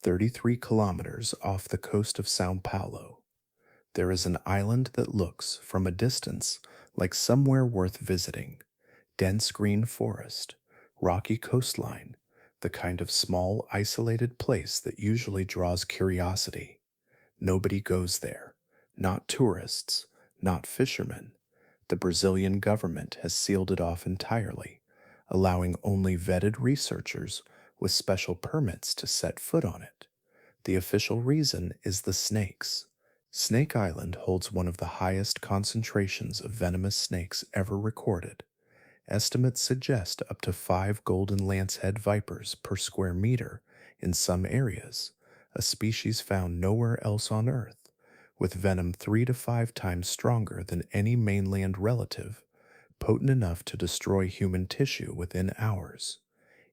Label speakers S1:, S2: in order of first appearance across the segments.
S1: 33 kilometers off the coast of Sao Paulo, there is an island that looks, from a distance, like somewhere worth visiting. Dense green forest, rocky coastline, the kind of small, isolated place that usually draws curiosity. Nobody goes there. Not tourists, not fishermen. The Brazilian government has sealed it off entirely, allowing only vetted researchers with special permits to set foot on it. The official reason is the snakes. Snake Island holds one of the highest concentrations of venomous snakes ever recorded. Estimates suggest up to 5 golden lancehead vipers per square meter in some areas, a species found nowhere else on Earth, with venom 3 to 5 times stronger than any mainland relative, potent enough to destroy human tissue within hours.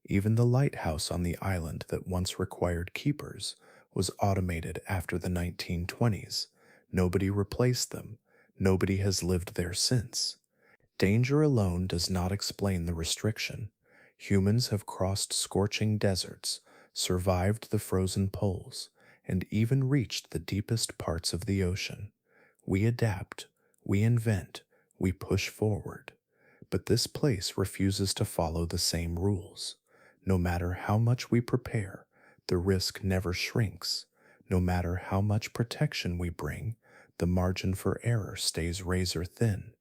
S1: Even the lighthouse on the island that once required keepers was automated after the 1920s. Nobody replaced them. Nobody has lived there since. Danger alone does not explain the restriction. Humans have crossed scorching deserts, survived the frozen poles, and even reached the deepest parts of the ocean. We adapt, we invent, we push forward. But this place refuses to follow the same rules. No matter how much we prepare, the risk never shrinks. No matter how much protection we bring, the margin for error stays razor thin.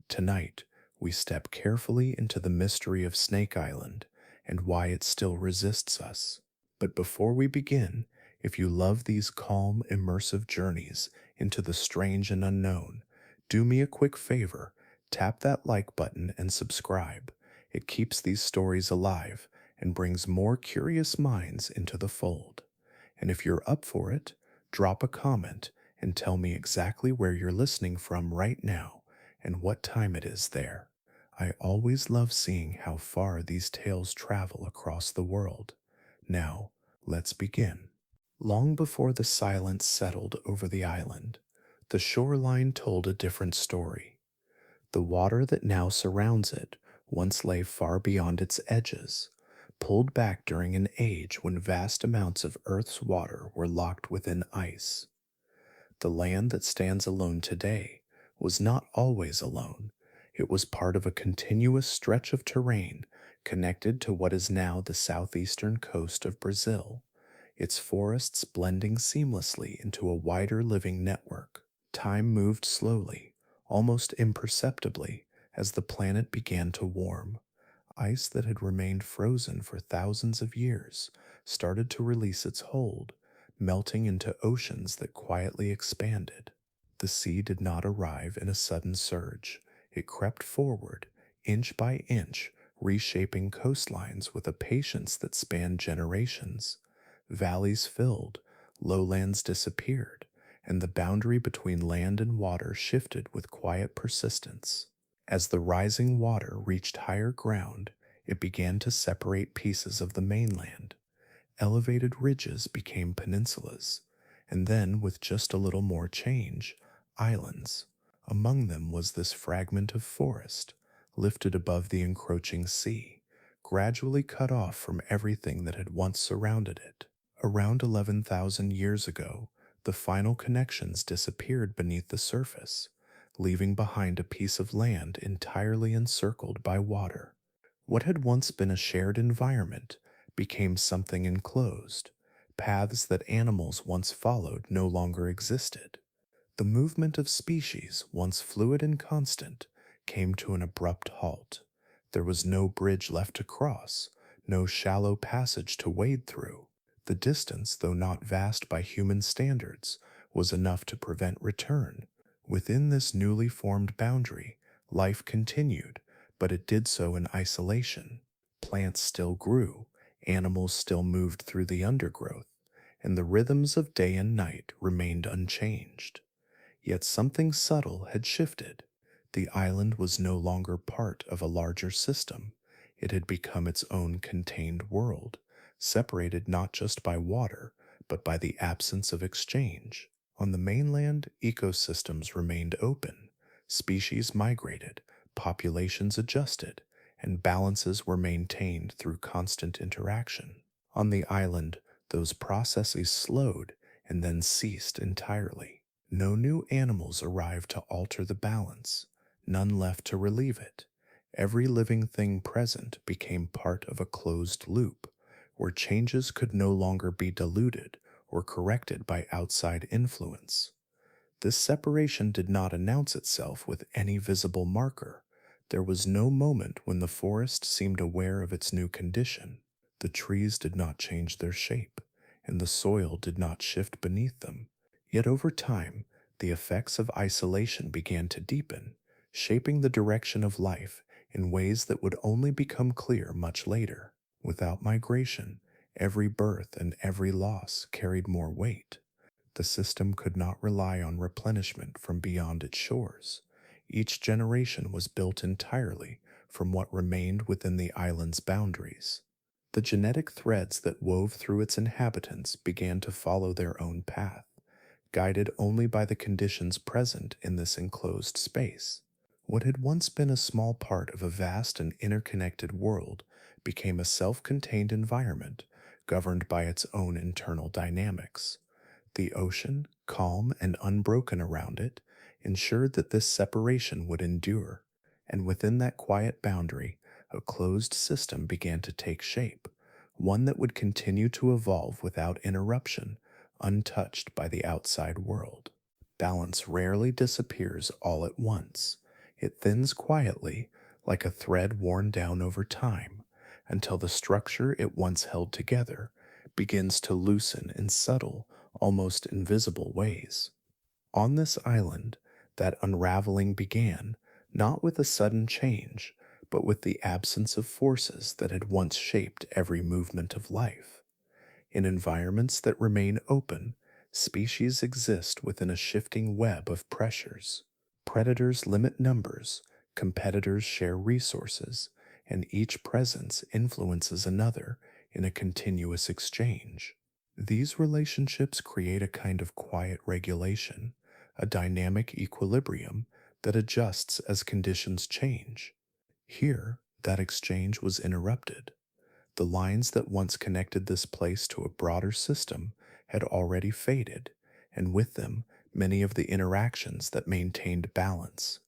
S1: Tonight, we step carefully into the mystery of Snake Island and why it still resists us. But before we begin, if you love these calm, immersive journeys into the strange and unknown, do me a quick favor, tap that like button and subscribe. It keeps these stories alive and brings more curious minds into the fold. And if you're up for it, drop a comment and tell me exactly where you're listening from right now and what time it is there. I always love seeing how far these tales travel across the world. Now, let's begin. Long before the silence settled over the island, the shoreline told a different story. The water that now surrounds it once lay far beyond its edges, pulled back during an age when vast amounts of Earth's water were locked within ice. The land that stands alone today was not always alone. It was part of a continuous stretch of terrain connected to what is now the southeastern coast of Brazil, its forests blending seamlessly into a wider living network. Time moved slowly, almost imperceptibly, as the planet began to warm. Ice that had remained frozen for thousands of years started to release its hold, melting into oceans that quietly expanded. The sea did not arrive in a sudden surge. It crept forward, inch by inch, reshaping coastlines with a patience that spanned generations. Valleys filled, lowlands disappeared, and the boundary between land and water shifted with quiet persistence. As the rising water reached higher ground, it began to separate pieces of the mainland. Elevated ridges became peninsulas, and then, with just a little more change, islands. Among them was this fragment of forest, lifted above the encroaching sea, gradually cut off from everything that had once surrounded it. Around 11,000 years ago, the final connections disappeared beneath the surface, leaving behind a piece of land entirely encircled by water. What had once been a shared environment became something enclosed. Paths that animals once followed no longer existed. The movement of species, once fluid and constant, came to an abrupt halt. There was no bridge left to cross, no shallow passage to wade through. The distance, though not vast by human standards, was enough to prevent return. Within this newly formed boundary, life continued, but it did so in isolation. Plants still grew, animals still moved through the undergrowth, and the rhythms of day and night remained unchanged. Yet something subtle had shifted. The island was no longer part of a larger system. It had become its own contained world, separated not just by water, but by the absence of exchange. On the mainland, ecosystems remained open. Species migrated, populations adjusted, and balances were maintained through constant interaction. On the island, those processes slowed and then ceased entirely. No new animals arrived to alter the balance, none left to relieve it. Every living thing present became part of a closed loop, where changes could no longer be diluted or corrected by outside influence. This separation did not announce itself with any visible marker. There was no moment when the forest seemed aware of its new condition. The trees did not change their shape, and the soil did not shift beneath them. Yet over time, the effects of isolation began to deepen, shaping the direction of life in ways that would only become clear much later. Without migration, every birth and every loss carried more weight. The system could not rely on replenishment from beyond its shores. Each generation was built entirely from what remained within the island's boundaries. The genetic threads that wove through its inhabitants began to follow their own path, guided only by the conditions present in this enclosed space. What had once been a small part of a vast and interconnected world became a self-contained environment governed by its own internal dynamics. The ocean, calm and unbroken around it, ensured that this separation would endure, and within that quiet boundary, a closed system began to take shape, one that would continue to evolve without interruption, untouched by the outside world. Balance rarely disappears all at once. It thins quietly, like a thread worn down over time, until the structure it once held together begins to loosen in subtle, almost invisible ways. On this island, that unraveling began, not with a sudden change, but with the absence of forces that had once shaped every movement of life. In environments that remain open, species exist within a shifting web of pressures. Predators limit numbers, competitors share resources, and each presence influences another in a continuous exchange. These relationships create a kind of quiet regulation, a dynamic equilibrium that adjusts as conditions change. Here, that exchange was interrupted. The lines that once connected this place to a broader system had already faded, and with them, many of the interactions that maintained balance.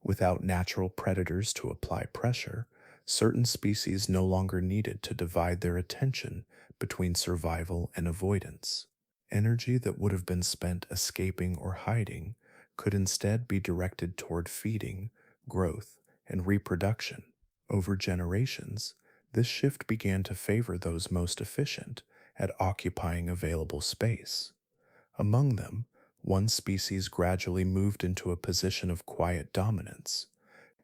S1: Without natural predators to apply pressure, certain species no longer needed to divide their attention between survival and avoidance. Energy that would have been spent escaping or hiding could instead be directed toward feeding, growth, and reproduction. Over generations, this shift began to favor those most efficient at occupying available space. Among them, one species gradually moved into a position of quiet dominance.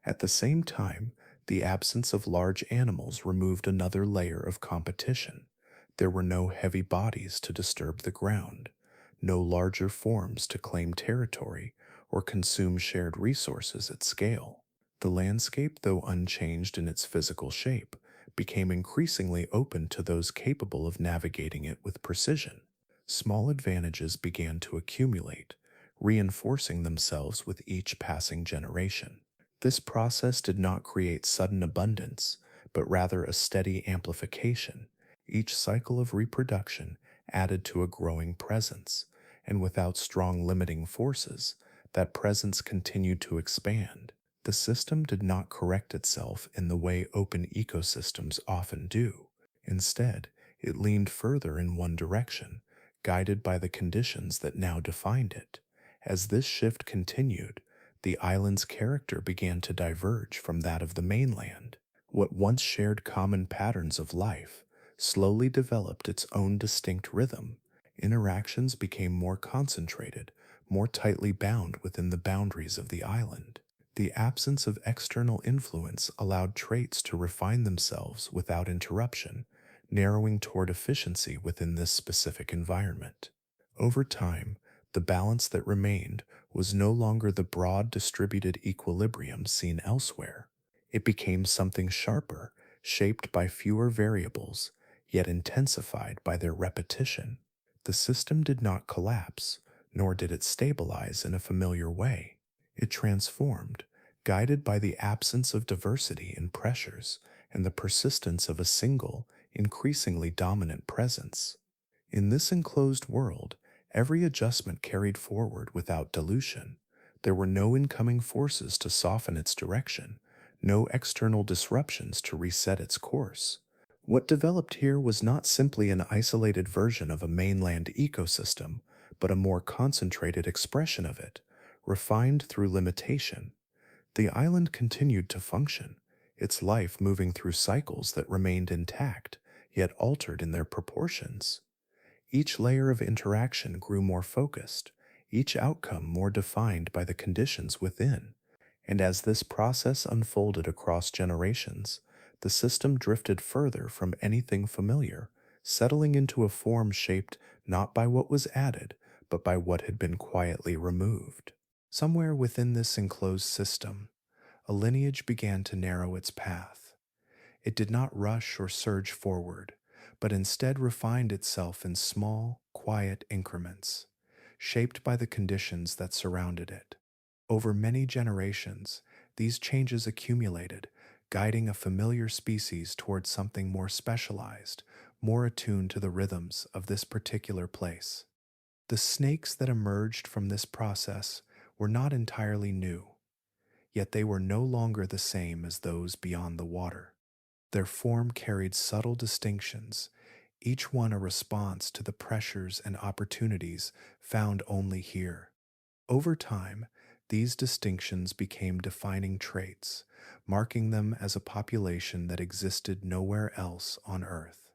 S1: At the same time, the absence of large animals removed another layer of competition. There were no heavy bodies to disturb the ground, no larger forms to claim territory or consume shared resources at scale. The landscape, though unchanged in its physical shape, became increasingly open to those capable of navigating it with precision. Small advantages began to accumulate, reinforcing themselves with each passing generation. This process did not create sudden abundance, but rather a steady amplification. Each cycle of reproduction added to a growing presence, and without strong limiting forces, that presence continued to expand. The system did not correct itself in the way open ecosystems often do. Instead, it leaned further in one direction, guided by the conditions that now defined it. As this shift continued, the island's character began to diverge from that of the mainland. What once shared common patterns of life slowly developed its own distinct rhythm. Interactions became more concentrated, more tightly bound within the boundaries of the island. The absence of external influence allowed traits to refine themselves without interruption, narrowing toward efficiency within this specific environment. Over time, the balance that remained was no longer the broad distributed equilibrium seen elsewhere. It became something sharper, shaped by fewer variables, yet intensified by their repetition. The system did not collapse, nor did it stabilize in a familiar way. It transformed, guided by the absence of diversity in pressures and the persistence of a single, increasingly dominant presence. In this enclosed world, every adjustment carried forward without dilution. There were no incoming forces to soften its direction, no external disruptions to reset its course. What developed here was not simply an isolated version of a mainland ecosystem, but a more concentrated expression of it, refined through limitation. The island continued to function, its life moving through cycles that remained intact, yet altered in their proportions. Each layer of interaction grew more focused, each outcome more defined by the conditions within. And as this process unfolded across generations, the system drifted further from anything familiar, settling into a form shaped not by what was added, but by what had been quietly removed. Somewhere within this enclosed system, a lineage began to narrow its path. It did not rush or surge forward, but instead refined itself in small, quiet increments, shaped by the conditions that surrounded it. Over many generations, these changes accumulated, guiding a familiar species towards something more specialized, more attuned to the rhythms of this particular place. The snakes that emerged from this process were not entirely new, yet they were no longer the same as those beyond the water. Their form carried subtle distinctions, each one a response to the pressures and opportunities found only here. Over time, these distinctions became defining traits, marking them as a population that existed nowhere else on Earth.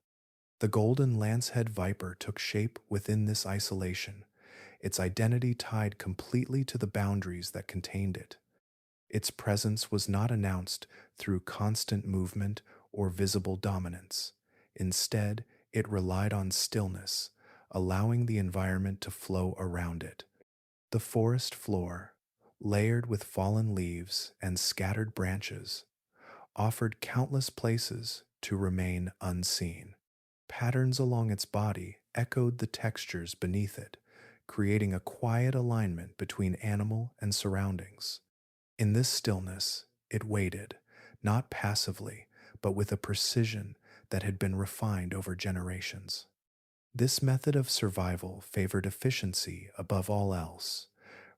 S1: The golden lancehead viper took shape within this isolation, its identity tied completely to the boundaries that contained it. Its presence was not announced through constant movement or visible dominance. Instead, it relied on stillness, allowing the environment to flow around it. The forest floor, layered with fallen leaves and scattered branches, offered countless places to remain unseen. Patterns along its body echoed the textures beneath it, creating a quiet alignment between animal and surroundings. In this stillness, it waited, not passively, but with a precision that had been refined over generations. This method of survival favored efficiency above all else.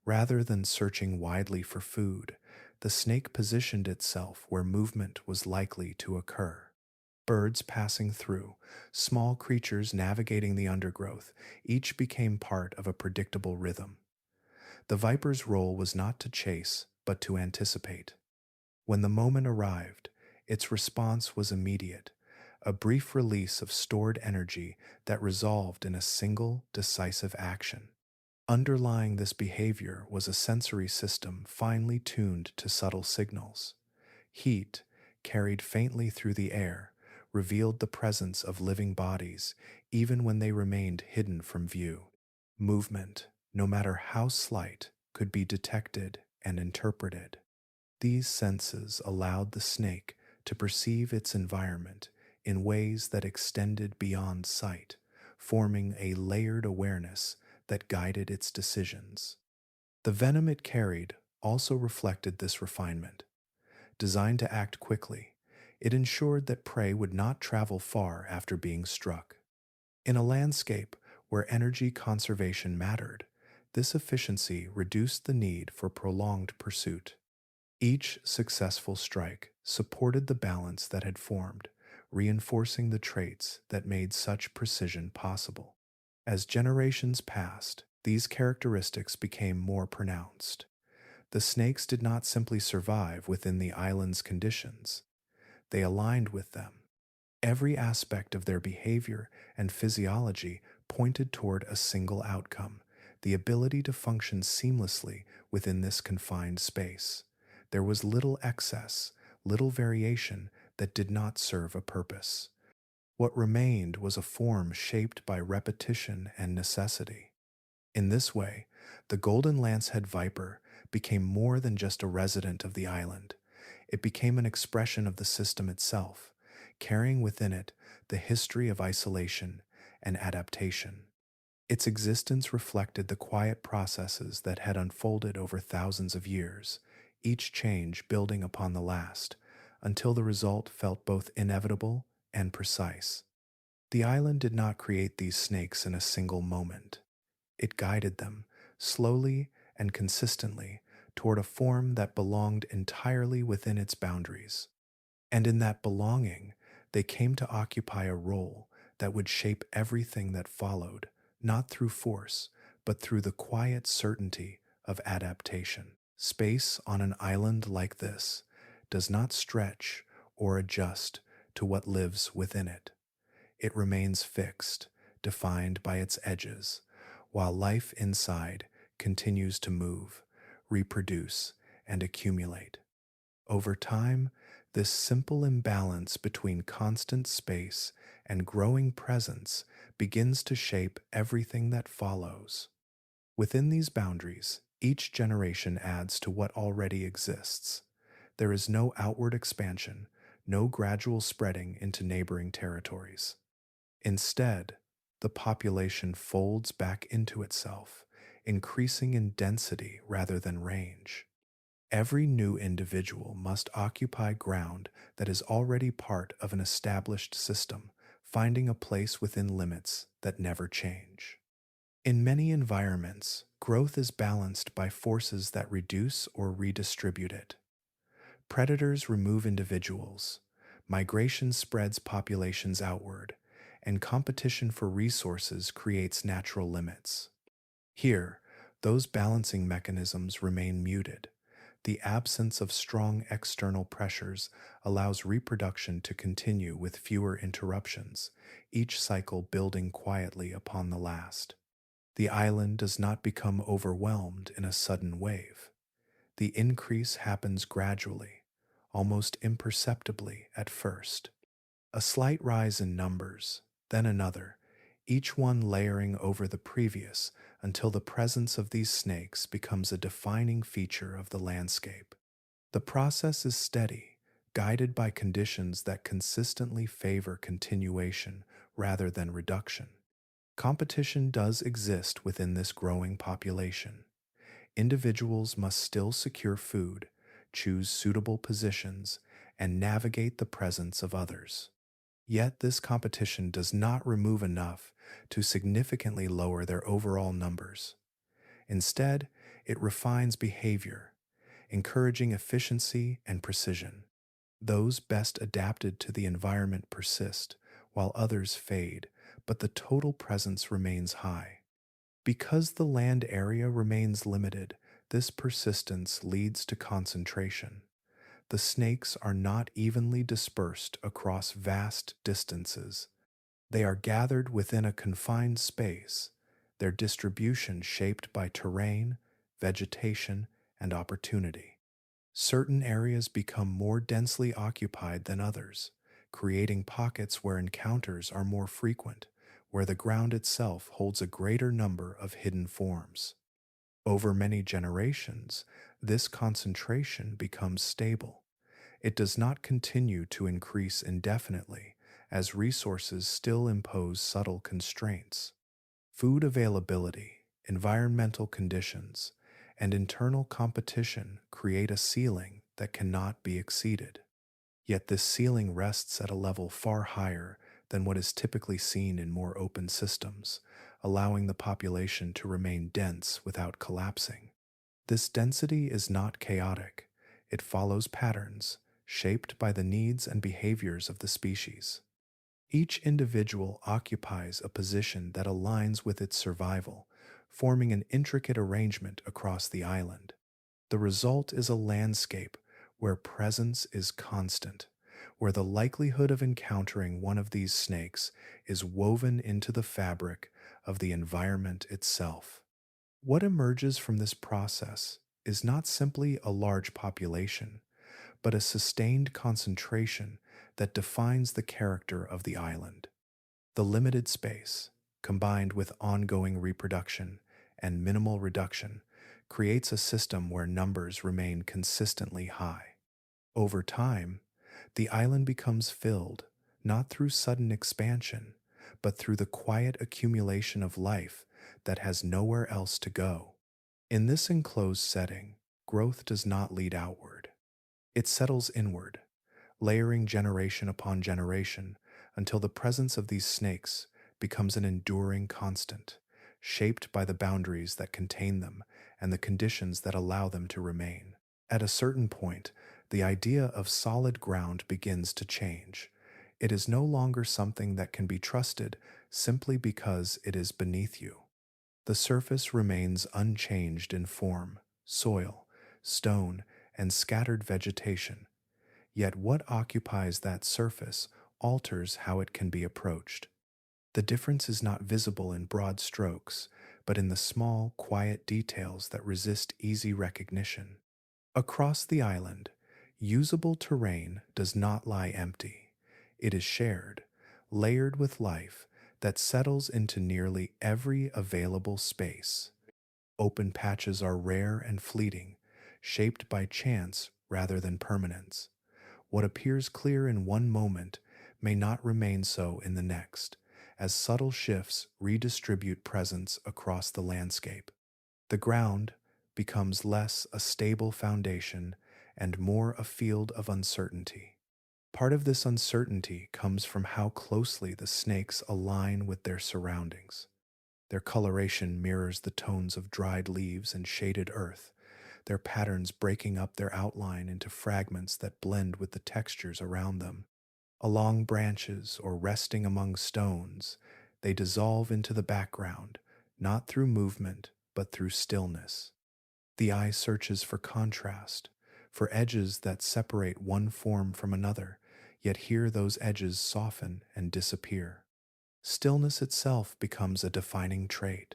S1: Rather than searching widely for food, the snake positioned itself where movement was likely to occur. Birds passing through, small creatures navigating the undergrowth, each became part of a predictable rhythm. The viper's role was not to chase, but to anticipate. When the moment arrived, its response was immediate, a brief release of stored energy that resolved in a single, decisive action. Underlying this behavior was a sensory system finely tuned to subtle signals. Heat, carried faintly through the air, revealed the presence of living bodies even when they remained hidden from view. Movement, no matter how slight, could be detected and interpreted. These senses allowed the snake to perceive its environment in ways that extended beyond sight, forming a layered awareness that guided its decisions. The venom it carried also reflected this refinement. Designed to act quickly, it ensured that prey would not travel far after being struck. In a landscape where energy conservation mattered, this efficiency reduced the need for prolonged pursuit. Each successful strike supported the balance that had formed, reinforcing the traits that made such precision possible. As generations passed, these characteristics became more pronounced. The snakes did not simply survive within the island's conditions, they aligned with them. Every aspect of their behavior and physiology pointed toward a single outcome: the ability to function seamlessly within this confined space. There was little excess, little variation that did not serve a purpose. What remained was a form shaped by repetition and necessity. In this way, the golden lancehead viper became more than just a resident of the island. It became an expression of the system itself, carrying within it the history of isolation and adaptation. Its existence reflected the quiet processes that had unfolded over thousands of years, each change building upon the last, until the result felt both inevitable and precise. The island did not create these snakes in a single moment. It guided them, slowly and consistently, toward a form that belonged entirely within its boundaries. And in that belonging, they came to occupy a role that would shape everything that followed, not through force, but through the quiet certainty of adaptation. Space on an island like this does not stretch or adjust to what lives within it. It remains fixed, defined by its edges, while life inside continues to move, reproduce, and accumulate. Over time, this simple imbalance between constant space and growing presence begins to shape everything that follows. Within these boundaries, each generation adds to what already exists. There is no outward expansion, no gradual spreading into neighboring territories. Instead, the population folds back into itself, increasing in density rather than range. Every new individual must occupy ground that is already part of an established system, finding a place within limits that never change. In many environments, growth is balanced by forces that reduce or redistribute it. Predators remove individuals, migration spreads populations outward, and competition for resources creates natural limits. Here, those balancing mechanisms remain muted. The absence of strong external pressures allows reproduction to continue with fewer interruptions, each cycle building quietly upon the last. The island does not become overwhelmed in a sudden wave. The increase happens gradually, almost imperceptibly at first. A slight rise in numbers, then another, each one layering over the previous until the presence of these snakes becomes a defining feature of the landscape. The process is steady, guided by conditions that consistently favor continuation rather than reduction. Competition does exist within this growing population. Individuals must still secure food, choose suitable positions, and navigate the presence of others. Yet this competition does not remove enough to significantly lower their overall numbers. Instead, it refines behavior, encouraging efficiency and precision. Those best adapted to the environment persist, while others fade, but the total presence remains high. Because the land area remains limited, this persistence leads to concentration. The snakes are not evenly dispersed across vast distances. They are gathered within a confined space, their distribution shaped by terrain, vegetation, and opportunity. Certain areas become more densely occupied than others, creating pockets where encounters are more frequent, where the ground itself holds a greater number of hidden forms. Over many generations, this concentration becomes stable. It does not continue to increase indefinitely, as resources still impose subtle constraints. Food availability, environmental conditions, and internal competition create a ceiling that cannot be exceeded. Yet this ceiling rests at a level far higher than what is typically seen in more open systems, allowing the population to remain dense without collapsing. This density is not chaotic. It follows patterns shaped by the needs and behaviors of the species. Each individual occupies a position that aligns with its survival, forming an intricate arrangement across the island. The result is a landscape where presence is constant, where the likelihood of encountering one of these snakes is woven into the fabric of the environment itself. What emerges from this process is not simply a large population, but a sustained concentration that defines the character of the island. The limited space, combined with ongoing reproduction and minimal reduction, creates a system where numbers remain consistently high. Over time, the island becomes filled not through sudden expansion, but through the quiet accumulation of life that has nowhere else to go. In this enclosed setting, growth does not lead outward. It settles inward, layering generation upon generation until the presence of these snakes becomes an enduring constant, shaped by the boundaries that contain them and the conditions that allow them to remain. At a certain point, the idea of solid ground begins to change. It is no longer something that can be trusted simply because it is beneath you. The surface remains unchanged in form, soil, stone, and scattered vegetation. Yet what occupies that surface alters how it can be approached. The difference is not visible in broad strokes, but in the small, quiet details that resist easy recognition. Across the island, usable terrain does not lie empty. It is shared, layered with life that settles into nearly every available space. Open patches are rare and fleeting, shaped by chance rather than permanence. What appears clear in one moment may not remain so in the next, as subtle shifts redistribute presence across the landscape. The ground becomes less a stable foundation and more a field of uncertainty. Part of this uncertainty comes from how closely the snakes align with their surroundings. Their coloration mirrors the tones of dried leaves and shaded earth, their patterns breaking up their outline into fragments that blend with the textures around them. Along branches or resting among stones, they dissolve into the background, not through movement, but through stillness. The eye searches for contrast, for edges that separate one form from another, yet here those edges soften and disappear. Stillness itself becomes a defining trait.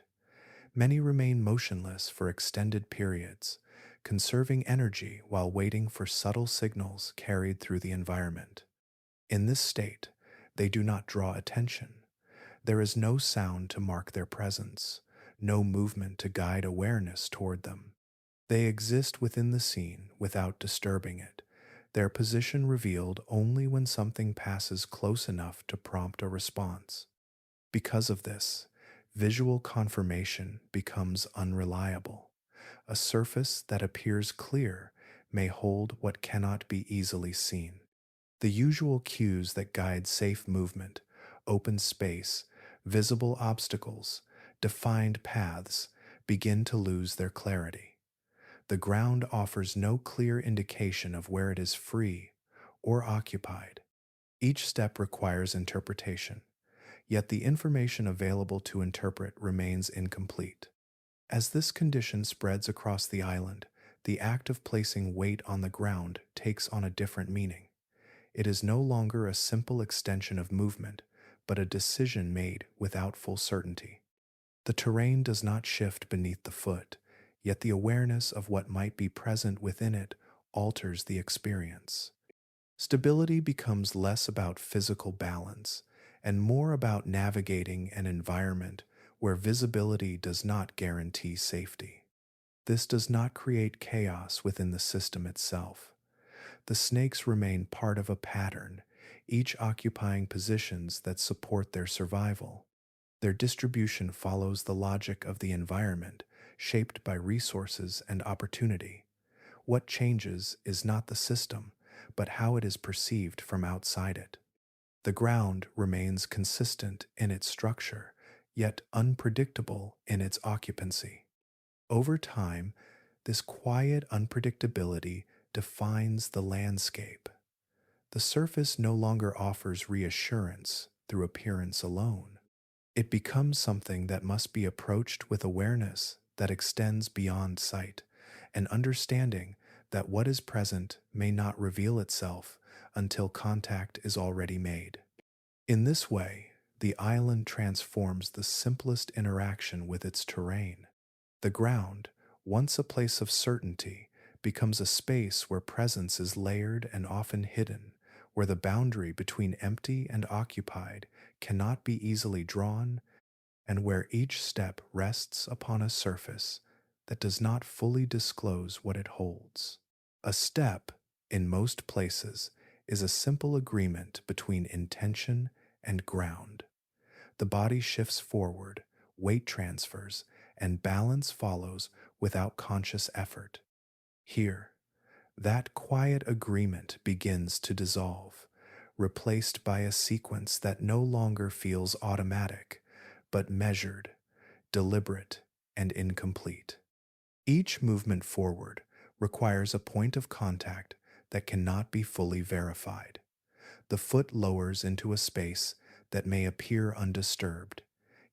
S1: Many remain motionless for extended periods, conserving energy while waiting for subtle signals carried through the environment. In this state, they do not draw attention. There is no sound to mark their presence, no movement to guide awareness toward them. They exist within the scene without disturbing it, their position revealed only when something passes close enough to prompt a response. Because of this, visual confirmation becomes unreliable. A surface that appears clear may hold what cannot be easily seen. The usual cues that guide safe movement, open space, visible obstacles, defined paths, begin to lose their clarity. The ground offers no clear indication of where it is free or occupied. Each step requires interpretation, yet the information available to interpret remains incomplete. As this condition spreads across the island, the act of placing weight on the ground takes on a different meaning. It is no longer a simple extension of movement, but a decision made without full certainty. The terrain does not shift beneath the foot, yet the awareness of what might be present within it alters the experience. Stability becomes less about physical balance and more about navigating an environment where visibility does not guarantee safety. This does not create chaos within the system itself. The snakes remain part of a pattern, each occupying positions that support their survival. Their distribution follows the logic of the environment, shaped by resources and opportunity. What changes is not the system, but how it is perceived from outside it. The ground remains consistent in its structure, yet unpredictable in its occupancy. Over time, this quiet unpredictability defines the landscape. The surface no longer offers reassurance through appearance alone. It becomes something that must be approached with awareness that extends beyond sight, an understanding that what is present may not reveal itself until contact is already made. In this way, the island transforms the simplest interaction with its terrain. The ground, once a place of certainty, becomes a space where presence is layered and often hidden, where the boundary between empty and occupied cannot be easily drawn, and where each step rests upon a surface that does not fully disclose what it holds. A step, in most places, is a simple agreement between intention and ground. The body shifts forward, weight transfers, and balance follows without conscious effort. Here, that quiet agreement begins to dissolve, replaced by a sequence that no longer feels automatic, but measured, deliberate, and incomplete. Each movement forward requires a point of contact that cannot be fully verified. The foot lowers into a space that may appear undisturbed,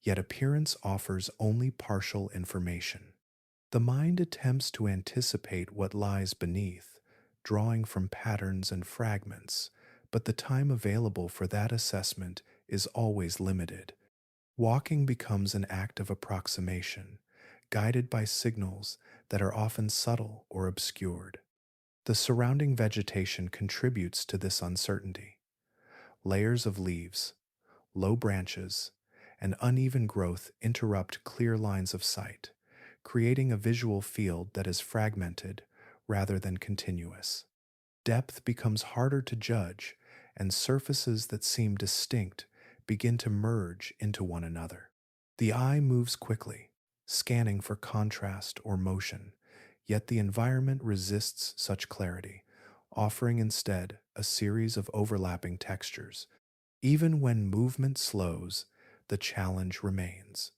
S1: yet appearance offers only partial information. The mind attempts to anticipate what lies beneath, drawing from patterns and fragments, but the time available for that assessment is always limited. Walking becomes an act of approximation, guided by signals that are often subtle or obscured. The surrounding vegetation contributes to this uncertainty. Layers of leaves, low branches, and uneven growth interrupt clear lines of sight, creating a visual field that is fragmented rather than continuous. Depth becomes harder to judge, and surfaces that seem distinct begin to merge into one another. The eye moves quickly, scanning for contrast or motion, yet the environment resists such clarity, offering instead a series of overlapping textures. Even when movement slows, the challenge remains.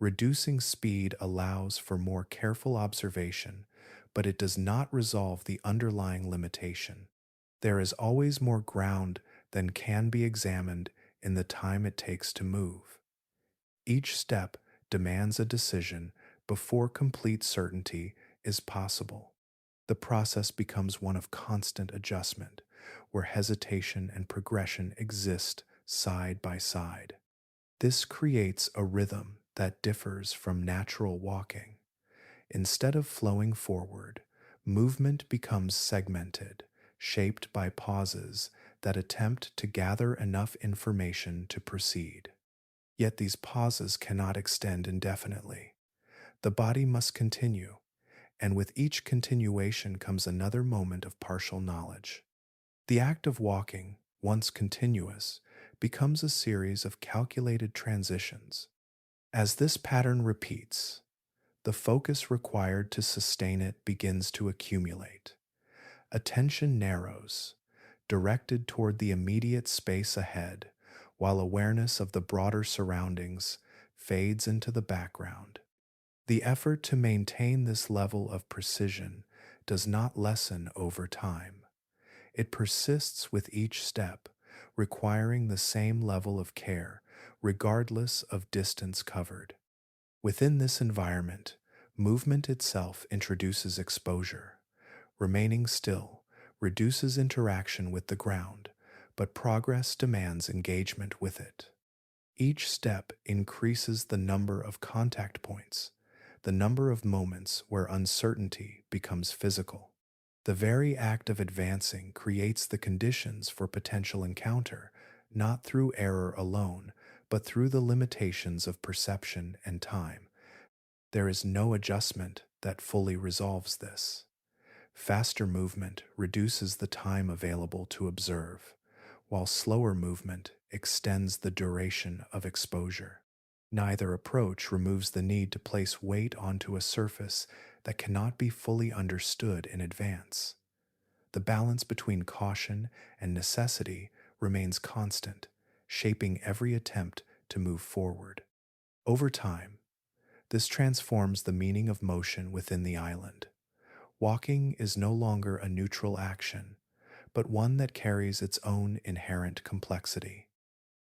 S1: Reducing speed allows for more careful observation, but it does not resolve the underlying limitation. There is always more ground than can be examined in the time it takes to move. Each step demands a decision before complete certainty is possible. The process becomes one of constant adjustment, where hesitation and progression exist side by side. This creates a rhythm that differs from natural walking. Instead of flowing forward, movement becomes segmented, shaped by pauses that attempt to gather enough information to proceed. Yet these pauses cannot extend indefinitely. The body must continue, and with each continuation comes another moment of partial knowledge. The act of walking, once continuous, becomes a series of calculated transitions. As this pattern repeats, the focus required to sustain it begins to accumulate. Attention narrows, directed toward the immediate space ahead, while awareness of the broader surroundings fades into the background. The effort to maintain this level of precision does not lessen over time. It persists with each step, requiring the same level of care, regardless of distance covered. Within this environment, movement itself introduces exposure. Remaining still reduces interaction with the ground, but progress demands engagement with it. Each step increases the number of contact points, the number of moments where uncertainty becomes physical. The very act of advancing creates the conditions for potential encounter, not through error alone, but through the limitations of perception and time. There is no adjustment that fully resolves this. Faster movement reduces the time available to observe, while slower movement extends the duration of exposure. Neither approach removes the need to place weight onto a surface that cannot be fully understood in advance. The balance between caution and necessity remains constant, shaping every attempt to move forward. Over time, this transforms the meaning of motion within the island. Walking is no longer a neutral action, but one that carries its own inherent complexity.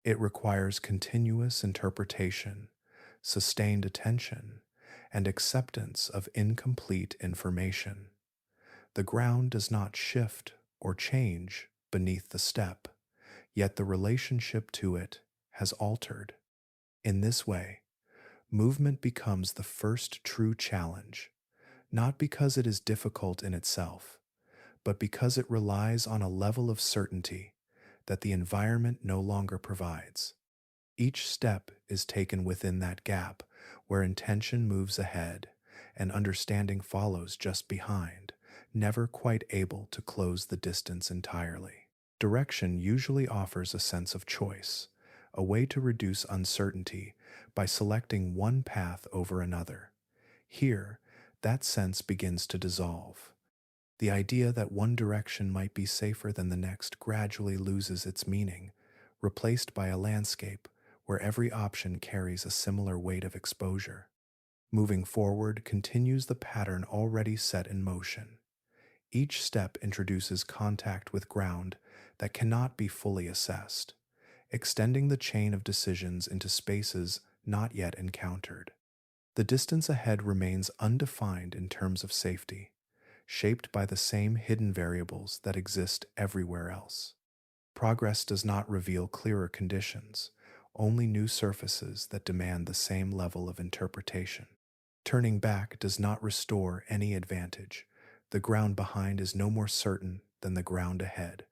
S1: It requires continuous interpretation, sustained attention, and acceptance of incomplete information. The ground does not shift or change beneath the step, yet the relationship to it has altered. In this way, movement becomes the first true challenge, not because it is difficult in itself, but because it relies on a level of certainty that the environment no longer provides. Each step is taken within that gap where intention moves ahead and understanding follows just behind, never quite able to close the distance entirely. Direction usually offers a sense of choice, a way to reduce uncertainty by selecting one path over another. Here, that sense begins to dissolve. The idea that one direction might be safer than the next gradually loses its meaning, replaced by a landscape where every option carries a similar weight of exposure. Moving forward continues the pattern already set in motion. Each step introduces contact with ground that cannot be fully assessed, extending the chain of decisions into spaces not yet encountered. The distance ahead remains undefined in terms of safety, shaped by the same hidden variables that exist everywhere else. Progress does not reveal clearer conditions, only new surfaces that demand the same level of interpretation. Turning back does not restore any advantage. The ground behind is no more certain than the ground ahead.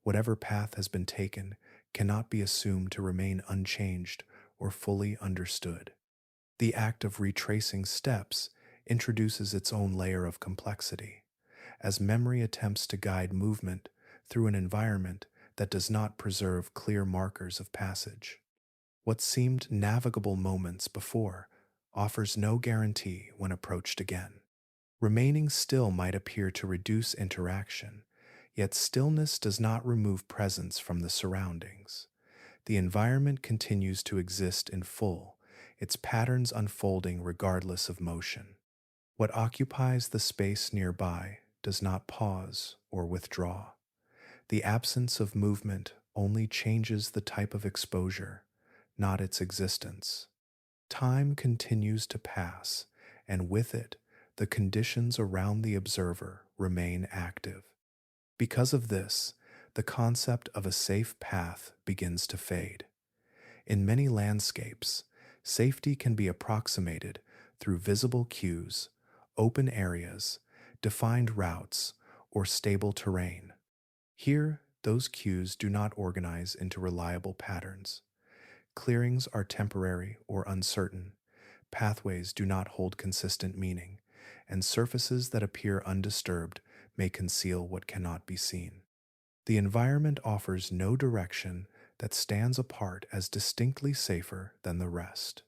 S1: Whatever path has been taken cannot be assumed to remain unchanged or fully understood. The act of retracing steps introduces its own layer of complexity, as memory attempts to guide movement through an environment that does not preserve clear markers of passage. What seemed navigable moments before offers no guarantee when approached again. Remaining still might appear to reduce interaction, yet stillness does not remove presence from the surroundings. The environment continues to exist in full, its patterns unfolding regardless of motion. What occupies the space nearby does not pause or withdraw. The absence of movement only changes the type of exposure, not its existence. Time continues to pass, and with it, the conditions around the observer remain active. Because of this, the concept of a safe path begins to fade. In many landscapes, safety can be approximated through visible cues, open areas, defined routes, or stable terrain. Here, those cues do not organize into reliable patterns. Clearings are temporary or uncertain, pathways do not hold consistent meaning, and surfaces that appear undisturbed may conceal what cannot be seen. The environment offers no direction that stands apart as distinctly safer than the rest.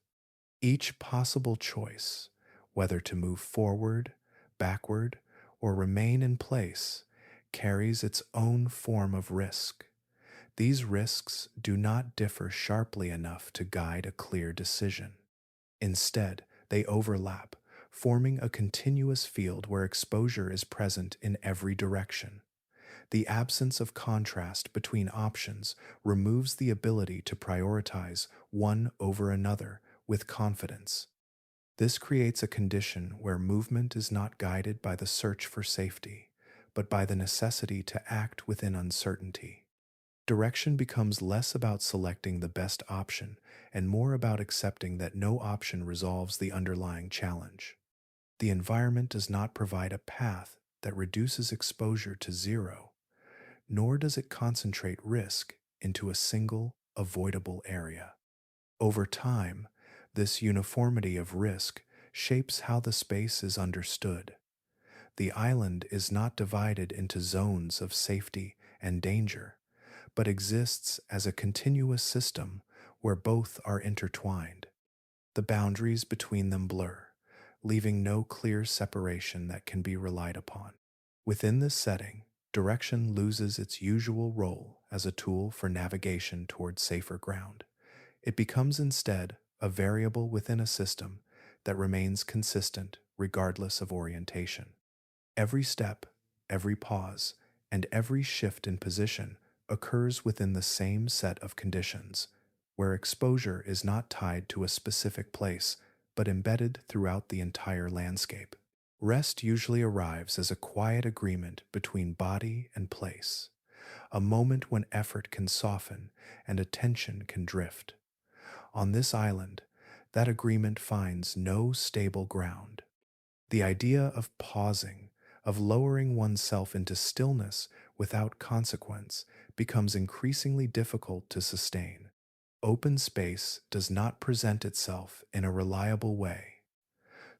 S1: Each possible choice, whether to move forward, backward, or remain in place, carries its own form of risk. These risks do not differ sharply enough to guide a clear decision. Instead, they overlap, forming a continuous field where exposure is present in every direction. The absence of contrast between options removes the ability to prioritize one over another with confidence. This creates a condition where movement is not guided by the search for safety, but by the necessity to act within uncertainty. Direction becomes less about selecting the best option and more about accepting that no option resolves the underlying challenge. The environment does not provide a path that reduces exposure to zero, nor does it concentrate risk into a single, avoidable area. Over time, this uniformity of risk shapes how the space is understood. The island is not divided into zones of safety and danger, but exists as a continuous system where both are intertwined. The boundaries between them blur, leaving no clear separation that can be relied upon. Within this setting, direction loses its usual role as a tool for navigation towards safer ground. It becomes instead a variable within a system that remains consistent regardless of orientation. Every step, every pause, and every shift in position occurs within the same set of conditions, where exposure is not tied to a specific place, but embedded throughout the entire landscape. Rest usually arrives as a quiet agreement between body and place, a moment when effort can soften and attention can drift. On this island, that agreement finds no stable ground. The idea of pausing, of lowering oneself into stillness without consequence, becomes increasingly difficult to sustain. Open space does not present itself in a reliable way.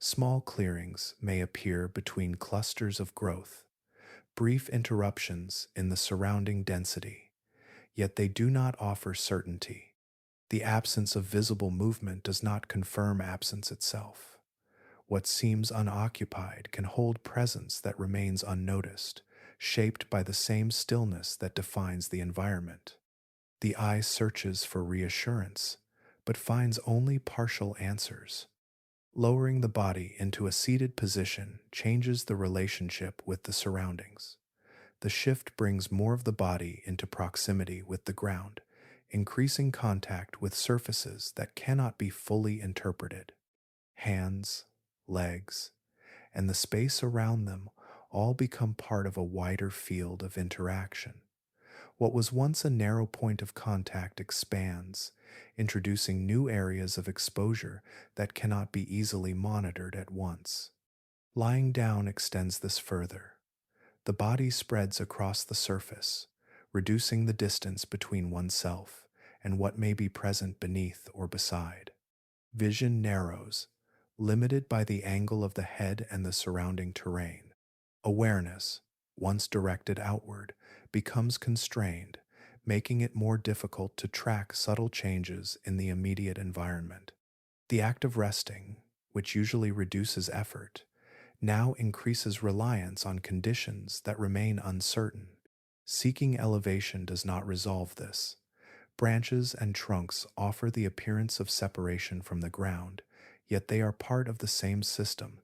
S1: Small clearings may appear between clusters of growth, brief interruptions in the surrounding density, yet they do not offer certainty. The absence of visible movement does not confirm absence itself. What seems unoccupied can hold presence that remains unnoticed, shaped by the same stillness that defines the environment. The eye searches for reassurance, but finds only partial answers. Lowering the body into a seated position changes the relationship with the surroundings. The shift brings more of the body into proximity with the ground, increasing contact with surfaces that cannot be fully interpreted. Hands, legs, and the space around them all become part of a wider field of interaction. What was once a narrow point of contact expands, introducing new areas of exposure that cannot be easily monitored at once. Lying down extends this further. The body spreads across the surface, reducing the distance between oneself and what may be present beneath or beside. Vision narrows, limited by the angle of the head and the surrounding terrain. Awareness, once directed outward, becomes constrained, making it more difficult to track subtle changes in the immediate environment. The act of resting, which usually reduces effort, now increases reliance on conditions that remain uncertain. Seeking elevation does not resolve this. Branches and trunks offer the appearance of separation from the ground, yet they are part of the same system.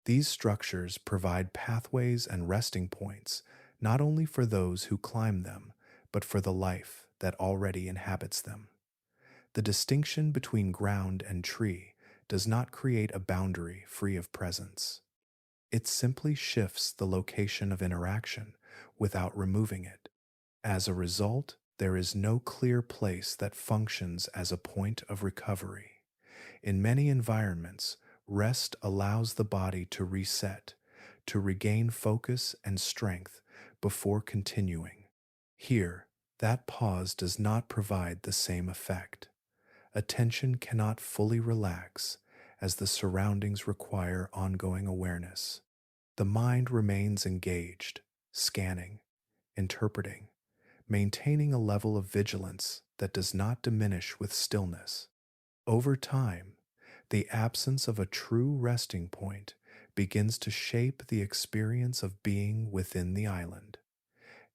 S1: These structures provide pathways and resting points not only for those who climb them, but for the life that already inhabits them. The distinction between ground and tree does not create a boundary free of presence. It simply shifts the location of interaction without removing it. As a result, there is no clear place that functions as a point of recovery. In many environments, rest allows the body to reset, to regain focus and strength before continuing. Here, that pause does not provide the same effect. Attention cannot fully relax as the surroundings require ongoing awareness. The mind remains engaged, scanning, interpreting, maintaining a level of vigilance that does not diminish with stillness. Over time, the absence of a true resting point begins to shape the experience of being within the island.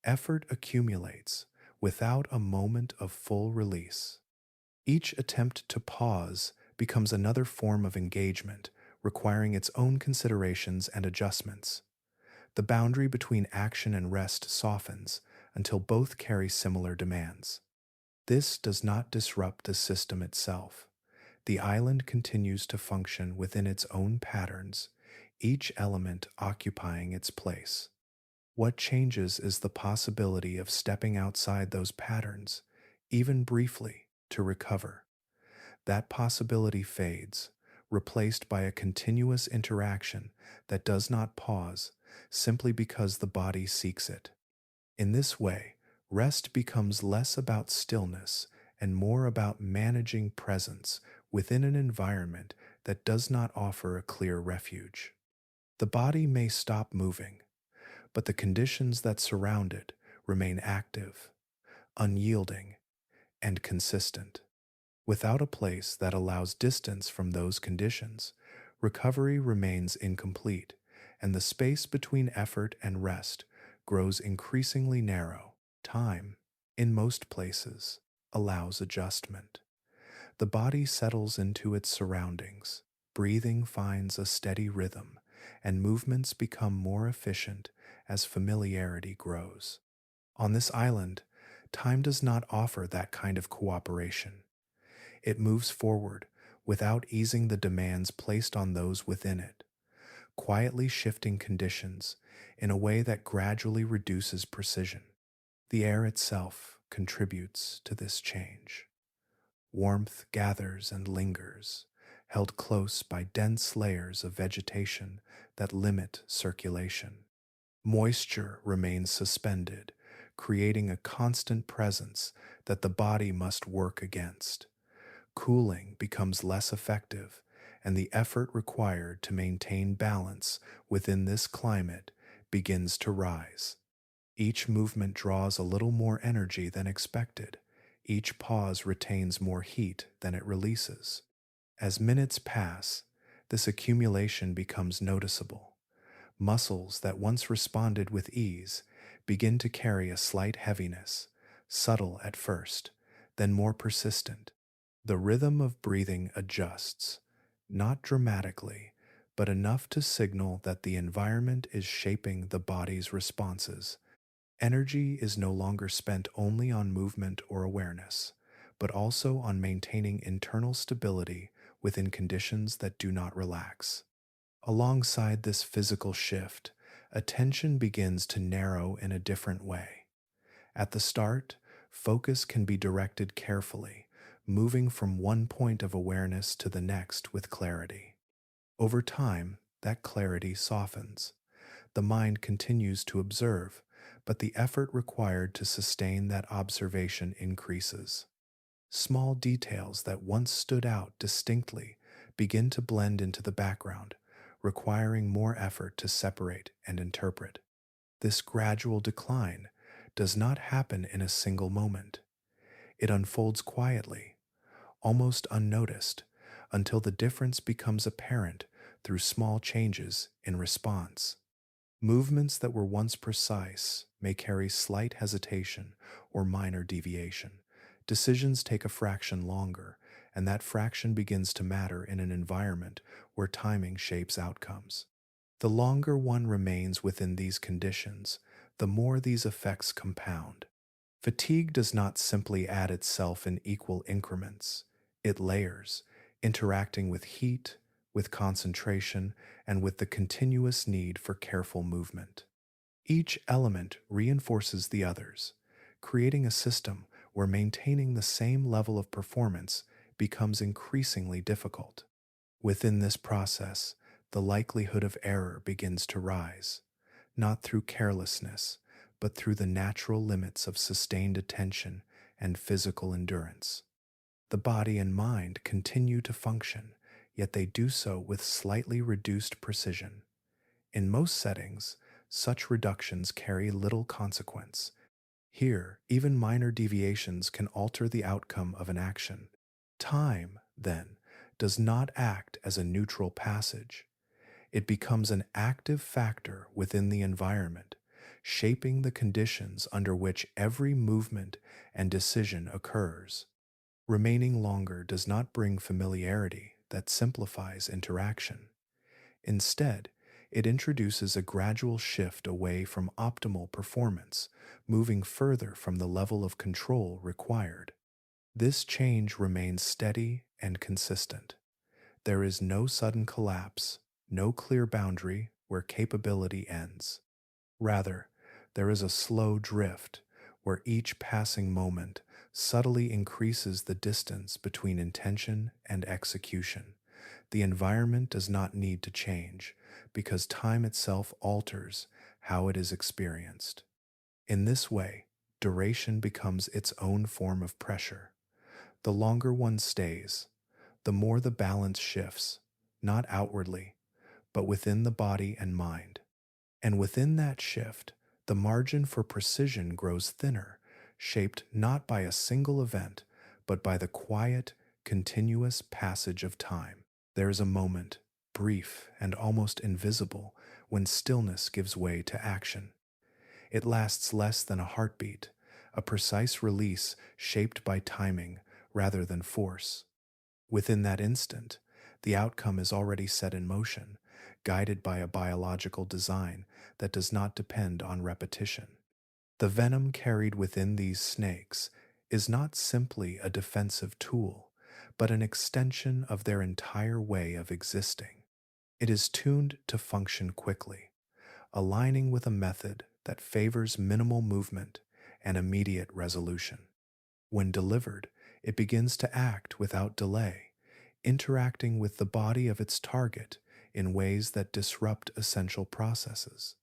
S1: Effort accumulates without a moment of full release. Each attempt to pause becomes another form of engagement, requiring its own considerations and adjustments. The boundary between action and rest softens until both carry similar demands. This does not disrupt the system itself. The island continues to function within its own patterns, each element occupying its place. What changes is the possibility of stepping outside those patterns, even briefly, to recover. That possibility fades, replaced by a continuous interaction that does not pause simply because the body seeks it. In this way, rest becomes less about stillness and more about managing presence within an environment that does not offer a clear refuge. The body may stop moving, but the conditions that surround it remain active, unyielding, and consistent. Without a place that allows distance from those conditions, recovery remains incomplete, and the space between effort and rest grows increasingly narrow. Time, in most places, allows adjustment. The body settles into its surroundings, breathing finds a steady rhythm, and movements become more efficient as familiarity grows. On this island, time does not offer that kind of cooperation. It moves forward without easing the demands placed on those within it, quietly shifting conditions in a way that gradually reduces precision. The air itself contributes to this change. Warmth gathers and lingers, held close by dense layers of vegetation that limit circulation. Moisture remains suspended, creating a constant presence that the body must work against. Cooling becomes less effective, and the effort required to maintain balance within this climate begins to rise. Each movement draws a little more energy than expected. Each pause retains more heat than it releases. As minutes pass, This accumulation becomes noticeable. Muscles that once responded with ease begin to carry a slight heaviness, subtle at first, then more persistent. The rhythm of breathing adjusts, not dramatically, but enough to signal that the environment is shaping the body's responses. Energy is no longer spent only on movement or awareness, but also on maintaining internal stability within conditions that do not relax. Alongside this physical shift, attention begins to narrow in a different way. At the start, focus can be directed carefully, moving from one point of awareness to the next with clarity. Over time, that clarity softens. The mind continues to observe, but the effort required to sustain that observation increases. Small details that once stood out distinctly begin to blend into the background, requiring more effort to separate and interpret. This gradual decline does not happen in a single moment. It unfolds quietly, almost unnoticed, until the difference becomes apparent through small changes in response. Movements that were once precise may carry slight hesitation or minor deviation. Decisions take a fraction longer, and that fraction begins to matter in an environment where timing shapes outcomes. The longer one remains within these conditions, the more these effects compound. Fatigue does not simply add itself in equal increments, it layers, interacting with heat, with concentration, and with the continuous need for careful movement. Each element reinforces the others, creating a system where maintaining the same level of performance becomes increasingly difficult. Within this process, the likelihood of error begins to rise, not through carelessness, but through the natural limits of sustained attention and physical endurance. The body and mind continue to function, yet they do so with slightly reduced precision. In most settings, such reductions carry little consequence. Here, even minor deviations can alter the outcome of an action. Time, then, does not act as a neutral passage. It becomes an active factor within the environment, shaping the conditions under which every movement and decision occurs. Remaining longer does not bring familiarity that simplifies interaction. Instead, it introduces a gradual shift away from optimal performance, moving further from the level of control required. This change remains steady and consistent. There is no sudden collapse, no clear boundary where capability ends. Rather, there is a slow drift where each passing moment subtly increases the distance between intention and execution. The environment does not need to change because time itself alters how it is experienced. In this way, duration becomes its own form of pressure. The longer one stays, the more the balance shifts, not outwardly, but within the body and mind. And within that shift, the margin for precision grows thinner, shaped not by a single event, but by the quiet, continuous passage of time. There is a moment, brief and almost invisible, when stillness gives way to action. It lasts less than a heartbeat, a precise release shaped by timing rather than force. Within that instant, the outcome is already set in motion, guided by a biological design that does not depend on repetition. The venom carried within these snakes is not simply a defensive tool, but an extension of their entire way of existing. It is tuned to function quickly, aligning with a method that favors minimal movement and immediate resolution. When delivered, it begins to act without delay, interacting with the body of its target in ways that disrupt essential processes.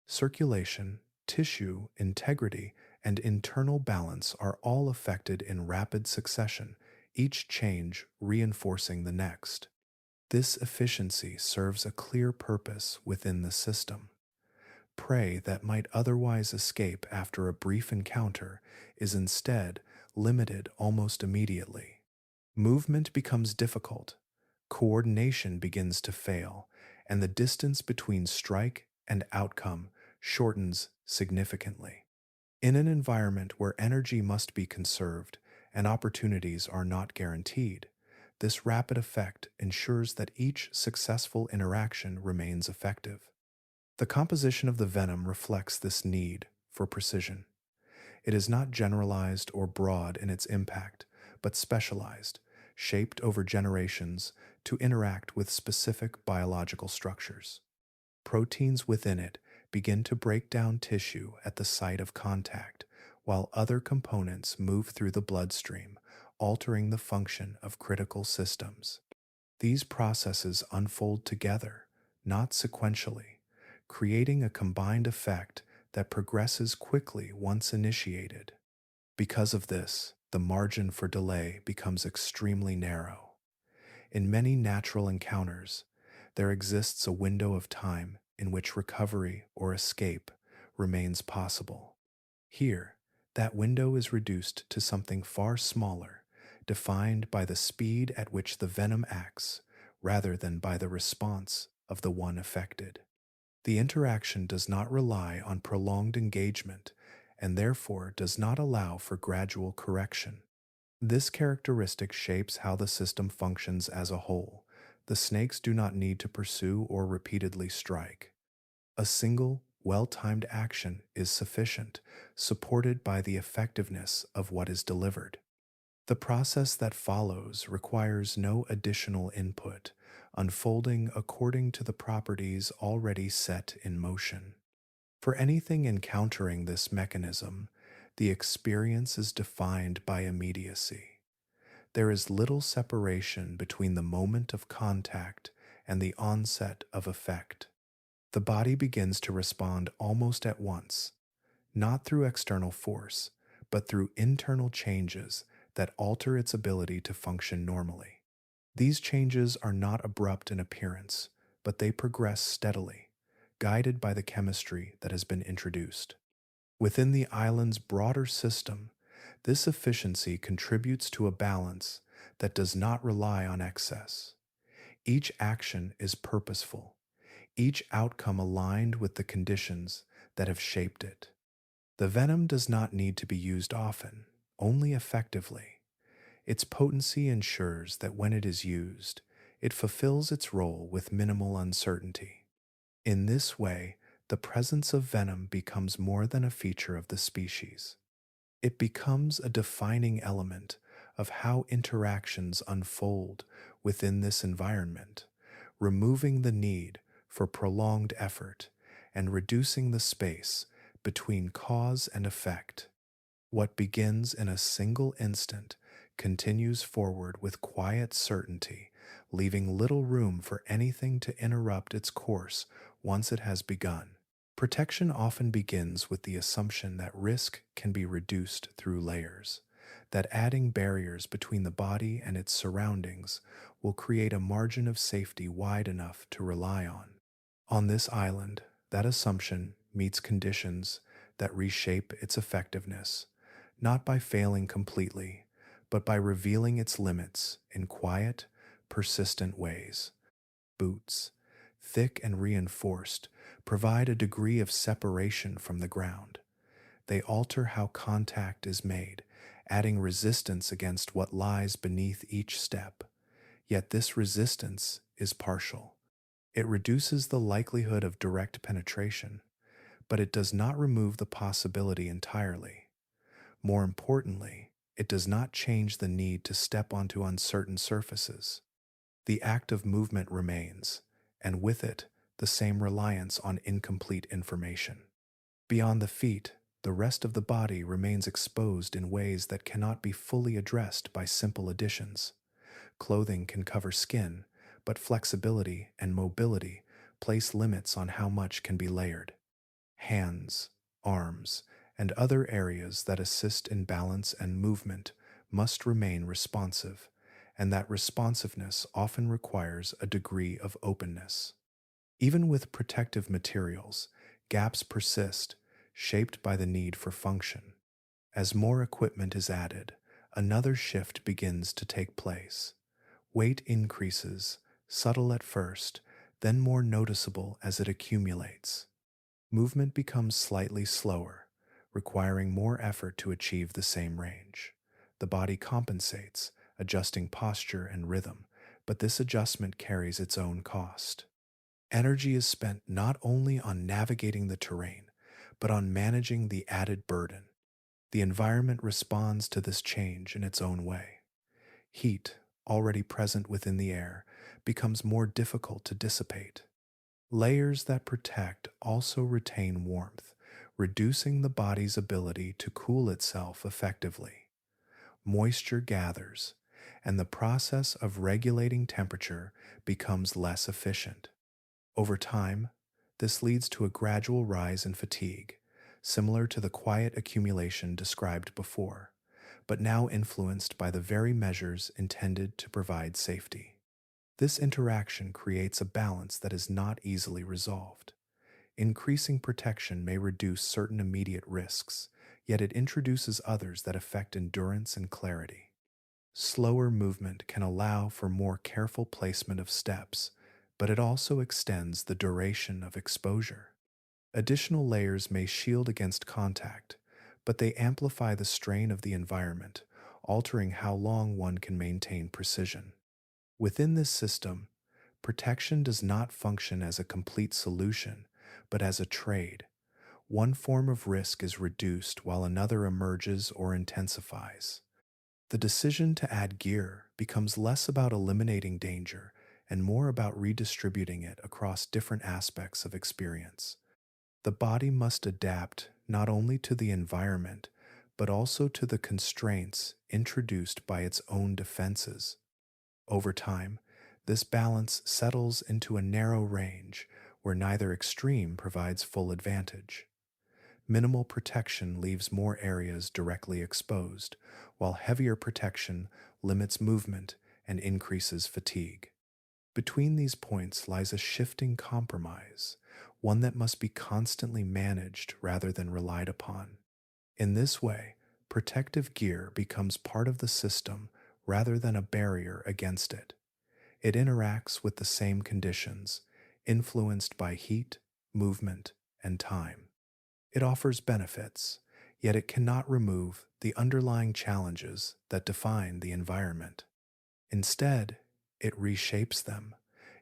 S1: Circulation, tissue, integrity, and internal balance are all affected in rapid succession, each change reinforcing the next. This efficiency serves a clear purpose within the system. Prey that might otherwise escape after a brief encounter is instead limited almost immediately. Movement becomes difficult, Coordination begins to fail, and the distance between strike and outcome shortens significantly. In an environment where energy must be conserved and opportunities are not guaranteed, this rapid effect ensures that each successful interaction remains effective. The composition of the venom reflects this need for precision. It is not generalized or broad in its impact, but specialized, shaped over generations to interact with specific biological structures. Proteins within it begin to break down tissue at the site of contact, while other components move through the bloodstream, altering the function of critical systems. These processes unfold together, not sequentially, creating a combined effect that progresses quickly once initiated. Because of this, the margin for delay becomes extremely narrow. In many natural encounters, there exists a window of time in which recovery or escape remains possible. Here, that window is reduced to something far smaller, defined by the speed at which the venom acts rather than by the response of the one affected. The interaction does not rely on prolonged engagement and therefore does not allow for gradual correction. This characteristic shapes how the system functions as a whole. The snakes do not need to pursue or repeatedly strike. A single, well-timed action is sufficient, supported by the effectiveness of what is delivered. The process that follows requires no additional input, unfolding according to the properties already set in motion. For anything encountering this mechanism, the experience is defined by immediacy. There is little separation between the moment of contact and the onset of effect. The body begins to respond almost at once, not through external force, but through internal changes that alter its ability to function normally. These changes are not abrupt in appearance, but they progress steadily, guided by the chemistry that has been introduced. Within the island's broader system, this efficiency contributes to a balance that does not rely on excess. Each action is purposeful, each outcome aligned with the conditions that have shaped it. The venom does not need to be used often, only effectively. Its potency ensures that when it is used, it fulfills its role with minimal uncertainty. In this way, the presence of venom becomes more than a feature of the species. It becomes a defining element of how interactions unfold within this environment, removing the need for prolonged effort and reducing the space between cause and effect. What begins in a single instant continues forward with quiet certainty, leaving little room for anything to interrupt its course once it has begun. Protection often begins with the assumption that risk can be reduced through layers, that adding barriers between the body and its surroundings will create a margin of safety wide enough to rely on. On this island, that assumption meets conditions that reshape its effectiveness, not by failing completely, but by revealing its limits in quiet, persistent ways. Boots, thick and reinforced, provide a degree of separation from the ground. They alter how contact is made, adding resistance against what lies beneath each step. Yet this resistance is partial. It reduces the likelihood of direct penetration, but it does not remove the possibility entirely. More importantly, it does not change the need to step onto uncertain surfaces. The act of movement remains, and with it, the same reliance on incomplete information. Beyond the feet, the rest of the body remains exposed in ways that cannot be fully addressed by simple additions. Clothing can cover skin, but flexibility and mobility place limits on how much can be layered. Hands, arms, and other areas that assist in balance and movement must remain responsive, and that responsiveness often requires a degree of openness. Even with protective materials, gaps persist, shaped by the need for function. As more equipment is added, another shift begins to take place. Weight increases, subtle at first, then more noticeable as it accumulates. Movement becomes slightly slower, requiring more effort to achieve the same range. The body compensates, adjusting posture and rhythm, but this adjustment carries its own cost. Energy is spent not only on navigating the terrain, but on managing the added burden. The environment responds to this change in its own way. Heat, already present within the air, becomes more difficult to dissipate. Layers that protect also retain warmth, reducing the body's ability to cool itself effectively. Moisture gathers, and the process of regulating temperature becomes less efficient. Over time, this leads to a gradual rise in fatigue, similar to the quiet accumulation described before, but now influenced by the very measures intended to provide safety. This interaction creates a balance that is not easily resolved. Increasing protection may reduce certain immediate risks, yet it introduces others that affect endurance and clarity. Slower movement can allow for more careful placement of steps, but it also extends the duration of exposure. Additional layers may shield against contact, but they amplify the strain of the environment, altering how long one can maintain precision. Within this system, protection does not function as a complete solution, but as a trade. One form of risk is reduced while another emerges or intensifies. The decision to add gear becomes less about eliminating danger and more about redistributing it across different aspects of experience. The body must adapt not only to the environment, but also to the constraints introduced by its own defenses. Over time, this balance settles into a narrow range where neither extreme provides full advantage. Minimal protection leaves more areas directly exposed, while heavier protection limits movement and increases fatigue. Between these points lies a shifting compromise, one that must be constantly managed rather than relied upon. In this way, protective gear becomes part of the system rather than a barrier against it. It interacts with the same conditions, influenced by heat, movement, and time. It offers benefits, yet it cannot remove the underlying challenges that define the environment. Instead, it reshapes them,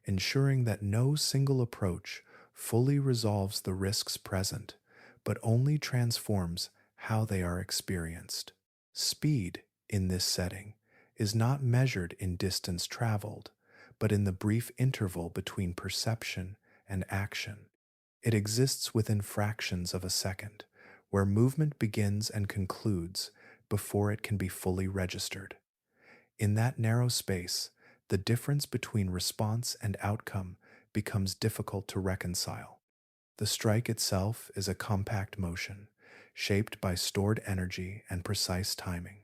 S1: ensuring that no single approach fully resolves the risks present, but only transforms how they are experienced. Speed, in this setting, is not measured in distance traveled, but in the brief interval between perception and action. It exists within fractions of a second, where movement begins and concludes before it can be fully registered. In that narrow space, the difference between response and outcome becomes difficult to reconcile. The strike itself is a compact motion, shaped by stored energy and precise timing.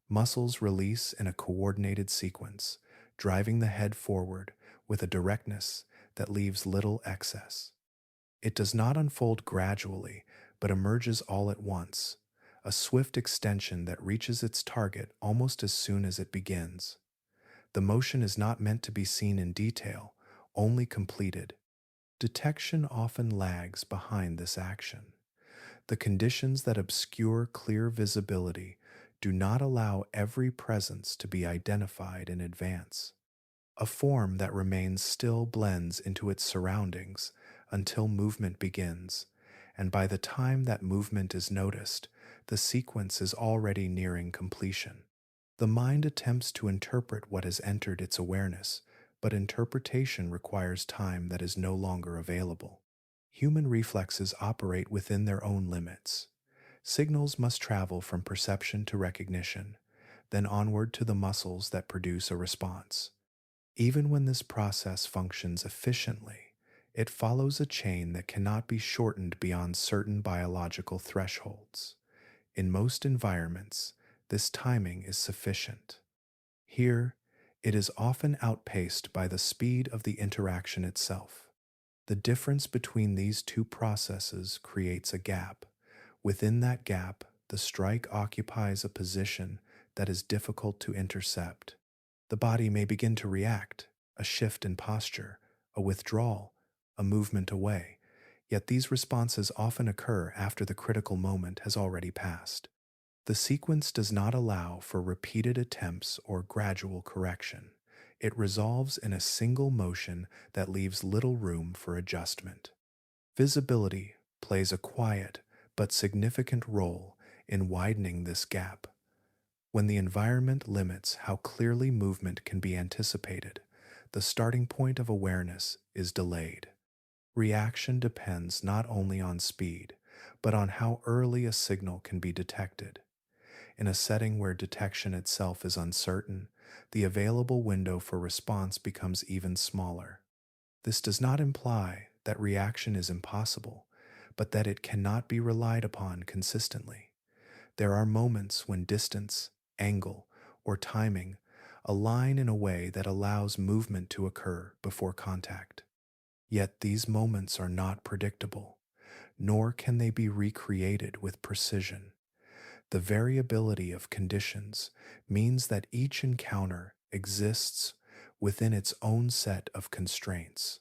S1: Muscles release in a coordinated sequence, driving the head forward with a directness that leaves little excess. It does not unfold gradually, but emerges all at once, a swift extension that reaches its target almost as soon as it begins. The motion is not meant to be seen in detail, only completed. Detection often lags behind this action. The conditions that obscure clear visibility do not allow every presence to be identified in advance. A form that remains still blends into its surroundings until movement begins, and by the time that movement is noticed, the sequence is already nearing completion. The mind attempts to interpret what has entered its awareness, but interpretation requires time that is no longer available. Human reflexes operate within their own limits. Signals must travel from perception to recognition, then onward to the muscles that produce a response. Even when this process functions efficiently, it follows a chain that cannot be shortened beyond certain biological thresholds. In most environments, this timing is sufficient. Here, it is often outpaced by the speed of the interaction itself. The difference between these two processes creates a gap. Within that gap, the strike occupies a position that is difficult to intercept. The body may begin to react, a shift in posture, a withdrawal, a movement away, yet these responses often occur after the critical moment has already passed. The sequence does not allow for repeated attempts or gradual correction. It resolves in a single motion that leaves little room for adjustment. Visibility plays a quiet but significant role in widening this gap. When the environment limits how clearly movement can be anticipated, the starting point of awareness is delayed. Reaction depends not only on speed, but on how early a signal can be detected. In a setting where detection itself is uncertain, the available window for response becomes even smaller. This does not imply that reaction is impossible, but that it cannot be relied upon consistently. There are moments when distance, angle, or timing align in a way that allows movement to occur before contact. Yet these moments are not predictable, nor can they be recreated with precision. The variability of conditions means that each encounter exists within its own set of constraints.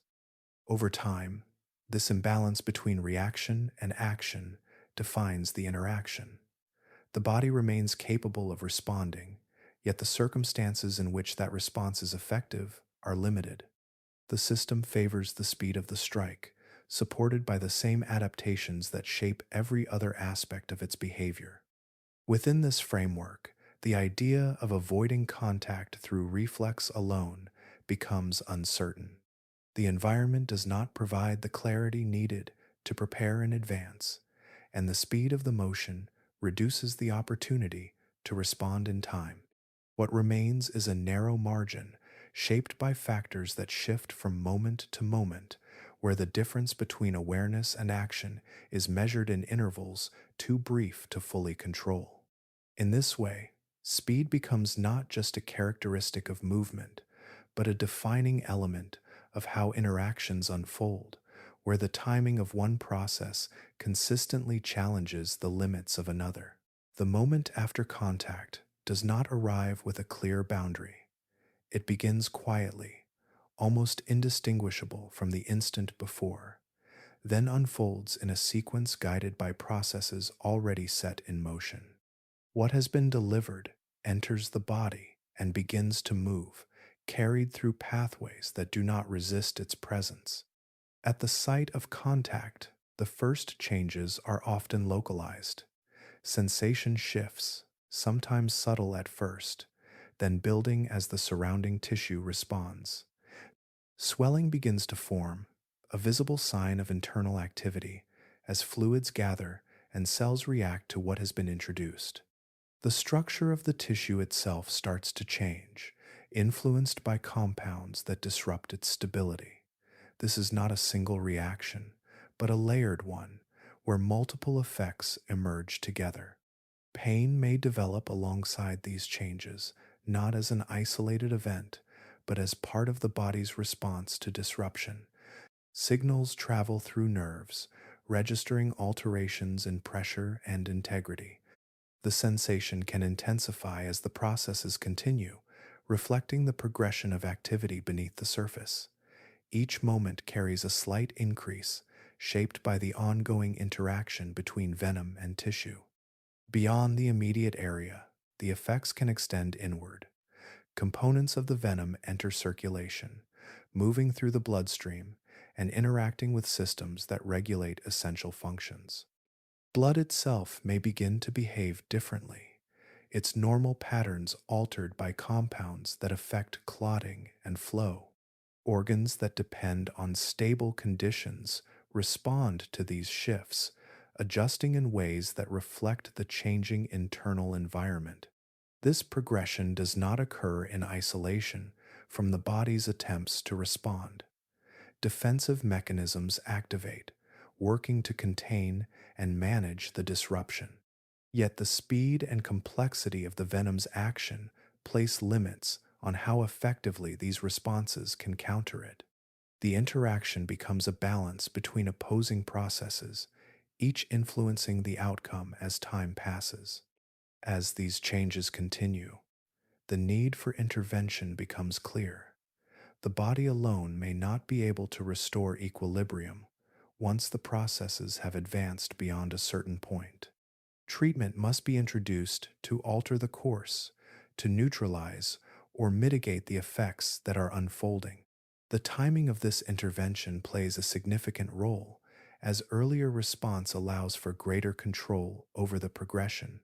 S1: Over time, this imbalance between reaction and action defines the interaction. The body remains capable of responding, yet the circumstances in which that response is effective are limited. The system favors the speed of the strike, supported by the same adaptations that shape every other aspect of its behavior. Within this framework, the idea of avoiding contact through reflex alone becomes uncertain. The environment does not provide the clarity needed to prepare in advance, and the speed of the motion reduces the opportunity to respond in time. What remains is a narrow margin shaped by factors that shift from moment to moment, where the difference between awareness and action is measured in intervals too brief to fully control. In this way, speed becomes not just a characteristic of movement, but a defining element of how interactions unfold, where the timing of one process consistently challenges the limits of another. The moment after contact does not arrive with a clear boundary. It begins quietly, almost indistinguishable from the instant before, then unfolds in a sequence guided by processes already set in motion. What has been delivered enters the body and begins to move, carried through pathways that do not resist its presence. At the site of contact, the first changes are often localized. Sensation shifts, sometimes subtle at first, then building as the surrounding tissue responds. Swelling begins to form, a visible sign of internal activity, as fluids gather and cells react to what has been introduced. The structure of the tissue itself starts to change, influenced by compounds that disrupt its stability. This is not a single reaction, but a layered one, where multiple effects emerge together. Pain may develop alongside these changes, not as an isolated event, but as part of the body's response to disruption. Signals travel through nerves, registering alterations in pressure and integrity. The sensation can intensify as the processes continue, reflecting the progression of activity beneath the surface. Each moment carries a slight increase, shaped by the ongoing interaction between venom and tissue. Beyond the immediate area, the effects can extend inward. Components of the venom enter circulation, moving through the bloodstream and interacting with systems that regulate essential functions. Blood itself may begin to behave differently, its normal patterns altered by compounds that affect clotting and flow. Organs that depend on stable conditions respond to these shifts, adjusting in ways that reflect the changing internal environment. This progression does not occur in isolation from the body's attempts to respond. Defensive mechanisms activate, working to contain and manage the disruption. Yet the speed and complexity of the venom's action place limits on how effectively these responses can counter it. The interaction becomes a balance between opposing processes, each influencing the outcome as time passes. As these changes continue, the need for intervention becomes clear. The body alone may not be able to restore equilibrium once the processes have advanced beyond a certain point. Treatment must be introduced to alter the course, to neutralize or mitigate the effects that are unfolding. The timing of this intervention plays a significant role, as earlier response allows for greater control over the progression.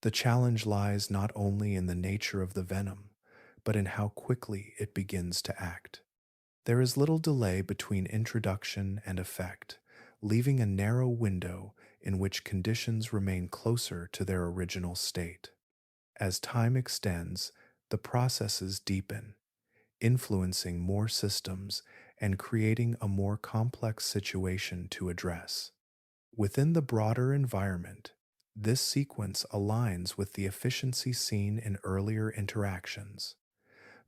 S1: The challenge lies not only in the nature of the venom, but in how quickly it begins to act. There is little delay between introduction and effect, leaving a narrow window in which conditions remain closer to their original state. As time extends, the processes deepen, influencing more systems and creating a more complex situation to address. Within the broader environment, this sequence aligns with the efficiency seen in earlier interactions.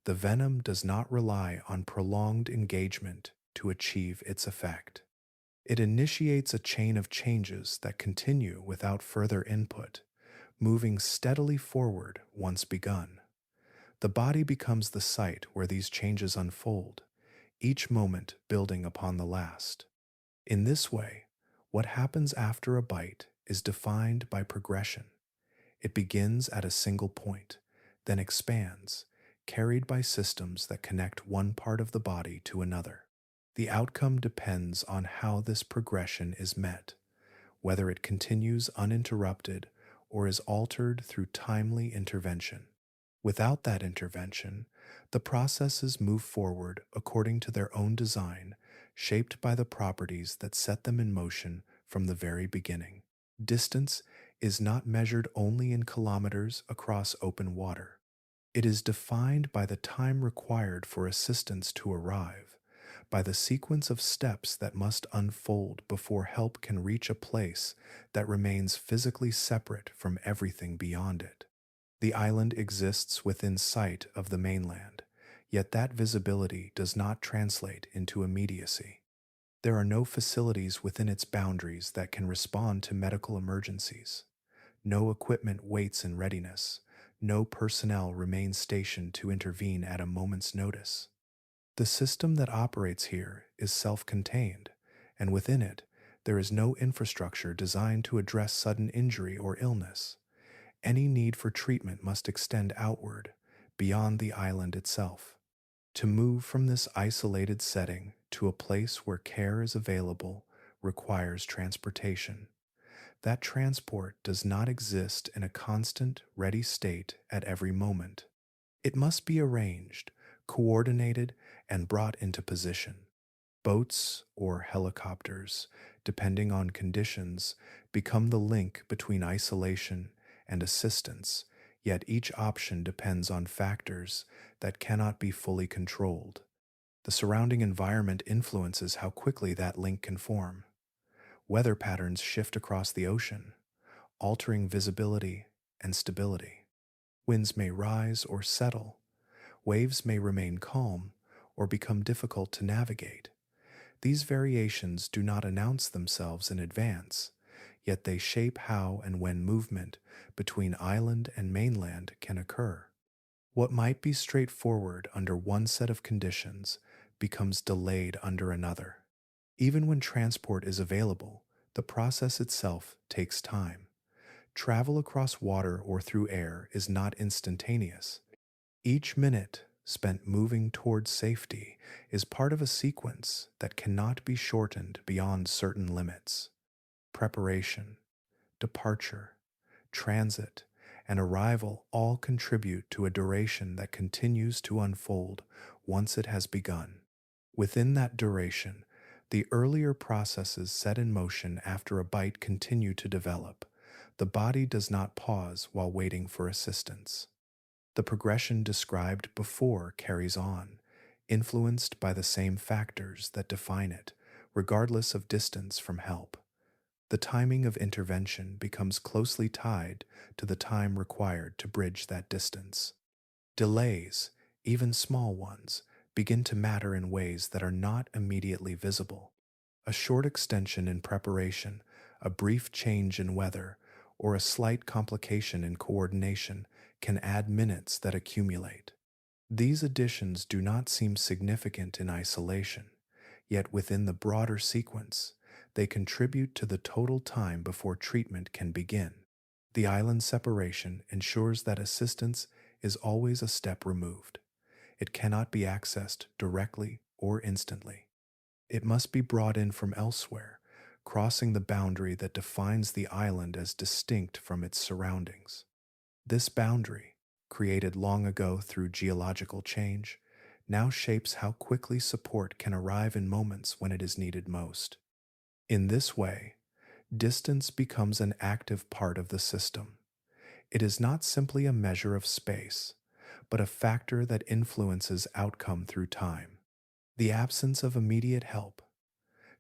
S1: The venom does not rely on prolonged engagement to achieve its effect. It initiates a chain of changes that continue without further input, moving steadily forward once begun. The body becomes the site where these changes unfold, each moment building upon the last. In this way, what happens after a bite is defined by progression. It begins at a single point, then expands, carried by systems that connect one part of the body to another. The outcome depends on how this progression is met, whether it continues uninterrupted or is altered through timely intervention. Without that intervention, the processes move forward according to their own design, shaped by the properties that set them in motion from the very beginning. Distance is not measured only in kilometers across open water. It is defined by the time required for assistance to arrive, by the sequence of steps that must unfold before help can reach a place that remains physically separate from everything beyond it. The island exists within sight of the mainland, yet that visibility does not translate into immediacy. There are no facilities within its boundaries that can respond to medical emergencies. No equipment waits in readiness. No personnel remains stationed to intervene at a moment's notice. The system that operates here is self-contained, and within it, there is no infrastructure designed to address sudden injury or illness. Any need for treatment must extend outward, beyond the island itself. To move from this isolated setting to a place where care is available requires transportation. That transport does not exist in a constant, ready state at every moment. It must be arranged, coordinated, and brought into position. Boats or helicopters, depending on conditions, become the link between isolation and assistance, yet each option depends on factors that cannot be fully controlled. The surrounding environment influences how quickly that link can form. Weather patterns shift across the ocean, altering visibility and stability. Winds may rise or settle. Waves may remain calm or become difficult to navigate. These variations do not announce themselves in advance, yet they shape how and when movement between island and mainland can occur. What might be straightforward under one set of conditions becomes delayed under another. Even when transport is available, the process itself takes time. Travel across water or through air is not instantaneous. Each minute spent moving towards safety is part of a sequence that cannot be shortened beyond certain limits. Preparation, departure, transit, and arrival all contribute to a duration that continues to unfold once it has begun. Within that duration, the earlier processes set in motion after a bite continue to develop. The body does not pause while waiting for assistance. The progression described before carries on, influenced by the same factors that define it, regardless of distance from help. The timing of intervention becomes closely tied to the time required to bridge that distance. Delays, even small ones, begin to matter in ways that are not immediately visible. A short extension in preparation, a brief change in weather, or a slight complication in coordination can add minutes that accumulate. These additions do not seem significant in isolation, yet within the broader sequence, they contribute to the total time before treatment can begin. The island separation ensures that assistance is always a step removed. It cannot be accessed directly or instantly. It must be brought in from elsewhere, crossing the boundary that defines the island as distinct from its surroundings. This boundary, created long ago through geological change, now shapes how quickly support can arrive in moments when it is needed most. In this way, distance becomes an active part of the system. It is not simply a measure of space, but a factor that influences outcome through time. The absence of immediate help,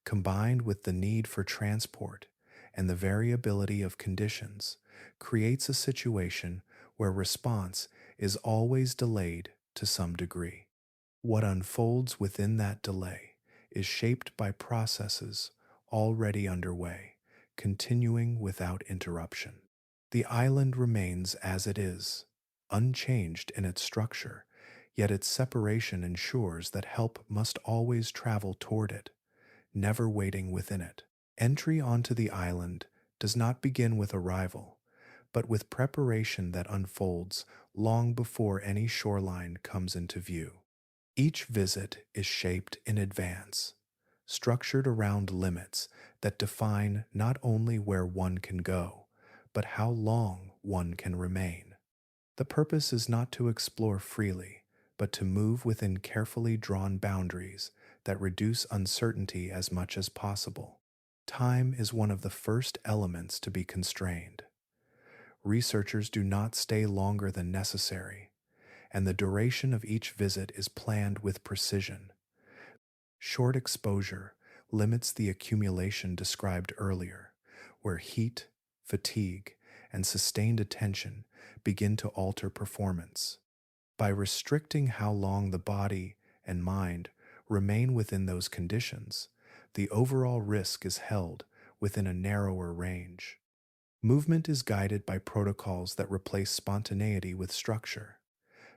S1: combined with the need for transport and the variability of conditions, creates a situation where response is always delayed to some degree. What unfolds within that delay is shaped by processes already underway, continuing without interruption. The island remains as it is, unchanged in its structure, yet its separation ensures that help must always travel toward it, never waiting within it. Entry onto the island does not begin with arrival, but with preparation that unfolds long before any shoreline comes into view. Each visit is shaped in advance, structured around limits that define not only where one can go, but how long one can remain. The purpose is not to explore freely, but to move within carefully drawn boundaries that reduce uncertainty as much as possible. Time is one of the first elements to be constrained. Researchers do not stay longer than necessary, and the duration of each visit is planned with precision. Short exposure limits the accumulation described earlier, where heat, fatigue, and sustained attention begin to alter performance. By restricting how long the body and mind remain within those conditions, the overall risk is held within a narrower range. Movement is guided by protocols that replace spontaneity with structure.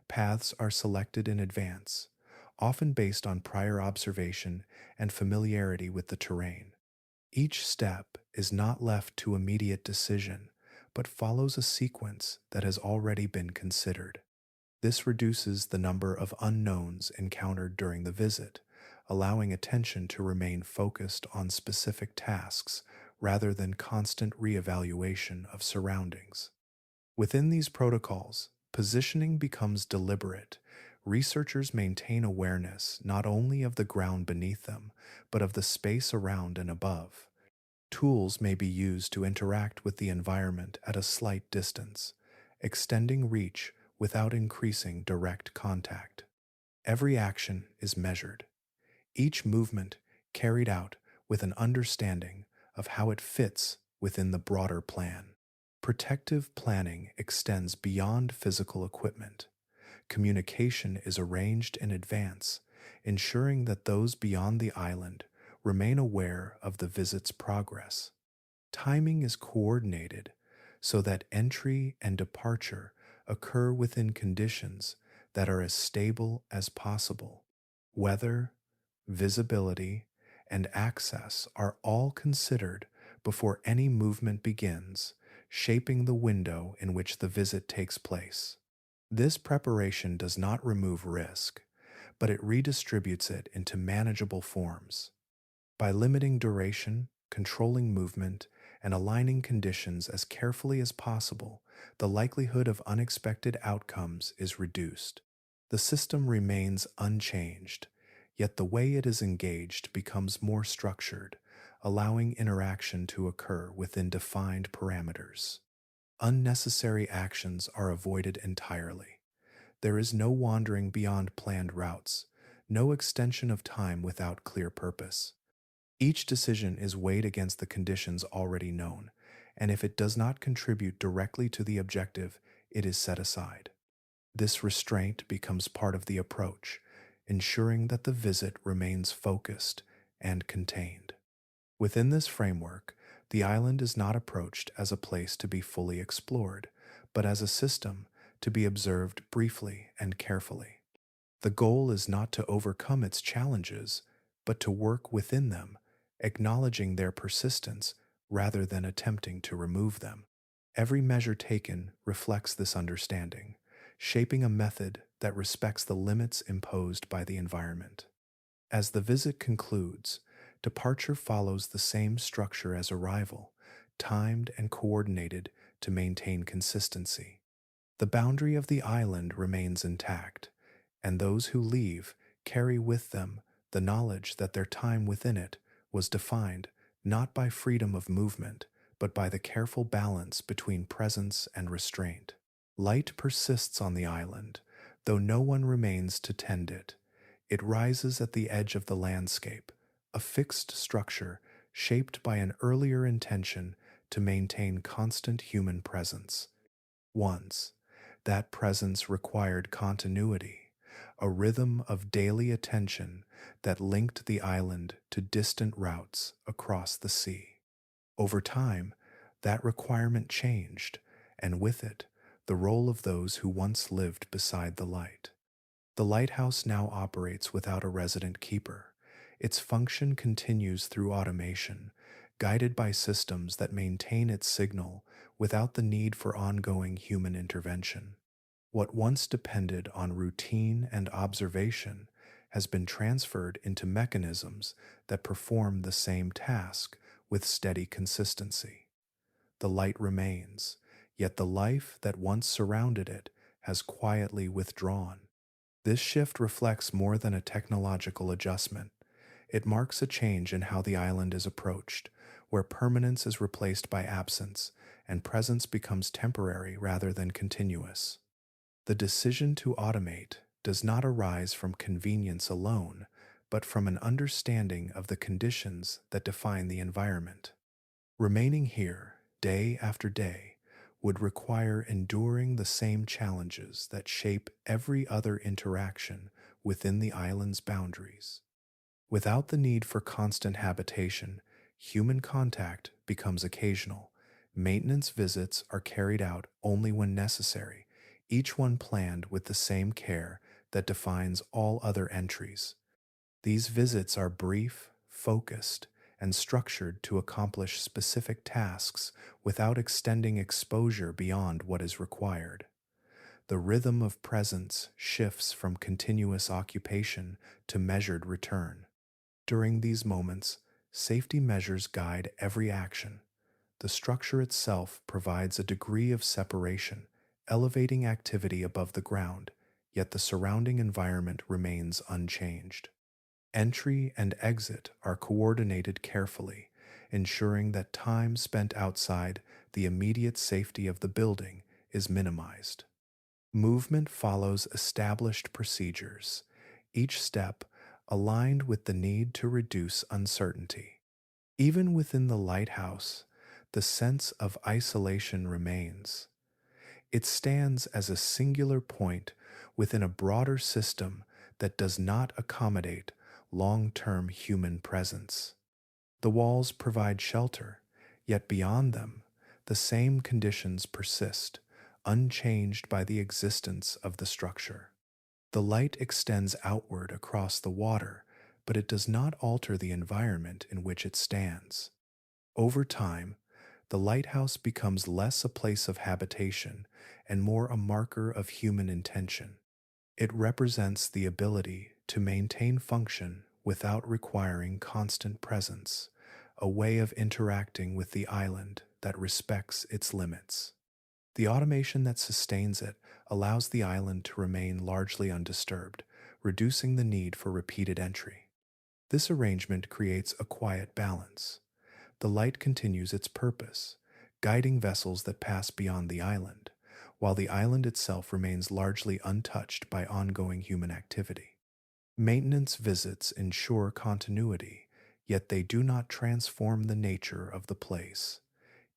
S1: Paths are selected in advance, often based on prior observation and familiarity with the terrain. Each step is not left to immediate decision, but follows a sequence that has already been considered. This reduces the number of unknowns encountered during the visit, allowing attention to remain focused on specific tasks rather than constant reevaluation of surroundings. Within these protocols, positioning becomes deliberate. Researchers maintain awareness not only of the ground beneath them, but of the space around and above. Tools may be used to interact with the environment at a slight distance, extending reach without increasing direct contact. Every action is measured, each movement carried out with an understanding of how it fits within the broader plan. Protective planning extends beyond physical equipment. Communication is arranged in advance, ensuring that those beyond the island remain aware of the visit's progress. Timing is coordinated so that entry and departure occur within conditions that are as stable as possible. Weather, visibility, and access are all considered before any movement begins, shaping the window in which the visit takes place. This preparation does not remove risk, but it redistributes it into manageable forms. By limiting duration, controlling movement, and aligning conditions as carefully as possible, the likelihood of unexpected outcomes is reduced. The system remains unchanged, yet the way it is engaged becomes more structured, allowing interaction to occur within defined parameters. Unnecessary actions are avoided entirely. There is no wandering beyond planned routes, no extension of time without clear purpose. Each decision is weighed against the conditions already known, and if it does not contribute directly to the objective, it is set aside. This restraint becomes part of the approach, ensuring that the visit remains focused and contained. Within this framework, the island is not approached as a place to be fully explored, but as a system to be observed briefly and carefully. The goal is not to overcome its challenges, but to work within them, acknowledging their persistence rather than attempting to remove them. Every measure taken reflects this understanding, shaping a method that respects the limits imposed by the environment. As the visit concludes, departure follows the same structure as arrival, timed and coordinated to maintain consistency. The boundary of the island remains intact, and those who leave carry with them the knowledge that their time within it was defined not by freedom of movement, but by the careful balance between presence and restraint. Light persists on the island, though no one remains to tend it. It rises at the edge of the landscape, a fixed structure shaped by an earlier intention to maintain constant human presence. Once, that presence required continuity, a rhythm of daily attention that linked the island to distant routes across the sea. Over time, that requirement changed, and with it, the role of those who once lived beside the light. The lighthouse now operates without a resident keeper. Its function continues through automation, guided by systems that maintain its signal without the need for ongoing human intervention. What once depended on routine and observation has been transferred into mechanisms that perform the same task with steady consistency. The light remains, yet the life that once surrounded it has quietly withdrawn. This shift reflects more than a technological adjustment. It marks a change in how the island is approached, where permanence is replaced by absence and presence becomes temporary rather than continuous. The decision to automate does not arise from convenience alone, but from an understanding of the conditions that define the environment. Remaining here, day after day, would require enduring the same challenges that shape every other interaction within the island's boundaries. Without the need for constant habitation, human contact becomes occasional. Maintenance visits are carried out only when necessary, each one planned with the same care that defines all other entries. These visits are brief, focused, and structured to accomplish specific tasks without extending exposure beyond what is required. The rhythm of presence shifts from continuous occupation to measured return. During these moments, safety measures guide every action. The structure itself provides a degree of separation, elevating activity above the ground, yet the surrounding environment remains unchanged. Entry and exit are coordinated carefully, ensuring that time spent outside the immediate safety of the building is minimized. Movement follows established procedures, each step aligned with the need to reduce uncertainty. Even within the lighthouse, the sense of isolation remains. It stands as a singular point within a broader system that does not accommodate long-term human presence. The walls provide shelter, yet beyond them, the same conditions persist, unchanged by the existence of the structure. The light extends outward across the water, but it does not alter the environment in which it stands. Over time, the lighthouse becomes less a place of habitation and more a marker of human intention. It represents the ability to maintain function without requiring constant presence, a way of interacting with the island that respects its limits. The automation that sustains it allows the island to remain largely undisturbed, reducing the need for repeated entry. This arrangement creates a quiet balance. The light continues its purpose, guiding vessels that pass beyond the island, while the island itself remains largely untouched by ongoing human activity. Maintenance visits ensure continuity, yet they do not transform the nature of the place.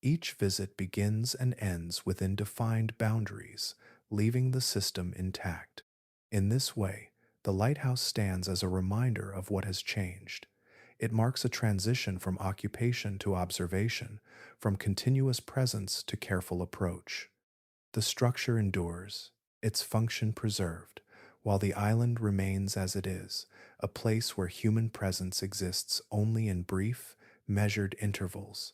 S1: Each visit begins and ends within defined boundaries, leaving the system intact. In this way, the lighthouse stands as a reminder of what has changed. It marks a transition from occupation to observation, from continuous presence to careful approach. The structure endures, its function preserved, while the island remains as it is, a place where human presence exists only in brief, measured intervals,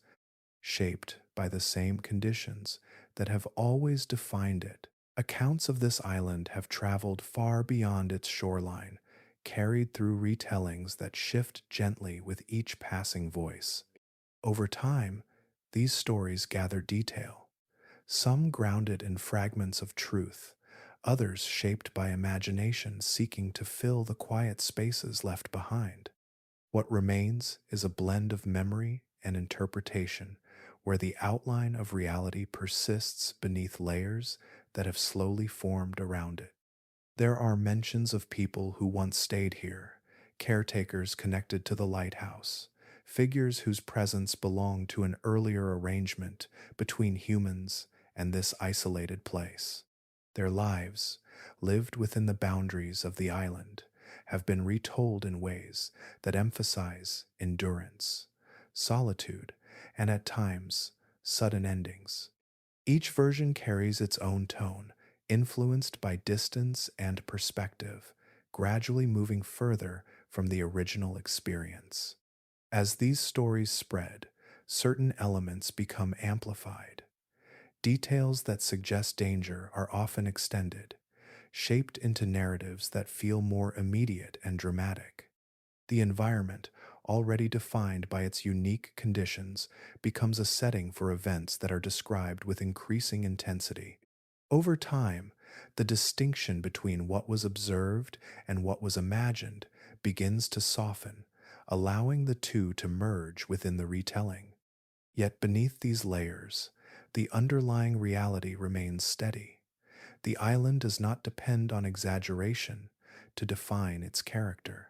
S1: shaped by the same conditions that have always defined it. Accounts of this island have traveled far beyond its shoreline, carried through retellings that shift gently with each passing voice. Over time, these stories gather detail, some grounded in fragments of truth, others shaped by imagination seeking to fill the quiet spaces left behind. What remains is a blend of memory and interpretation, where the outline of reality persists beneath layers that have slowly formed around it. There are mentions of people who once stayed here, caretakers connected to the lighthouse, figures whose presence belonged to an earlier arrangement between humans and this isolated place. Their lives, lived within the boundaries of the island, have been retold in ways that emphasize endurance, solitude, and at times, sudden endings. Each version carries its own tone, influenced by distance and perspective, gradually moving further from the original experience. As these stories spread, certain elements become amplified. Details that suggest danger are often extended, shaped into narratives that feel more immediate and dramatic. The environment, already defined by its unique conditions, becomes a setting for events that are described with increasing intensity. Over time, the distinction between what was observed and what was imagined begins to soften, allowing the two to merge within the retelling. Yet beneath these layers, the underlying reality remains steady. The island does not depend on exaggeration to define its character.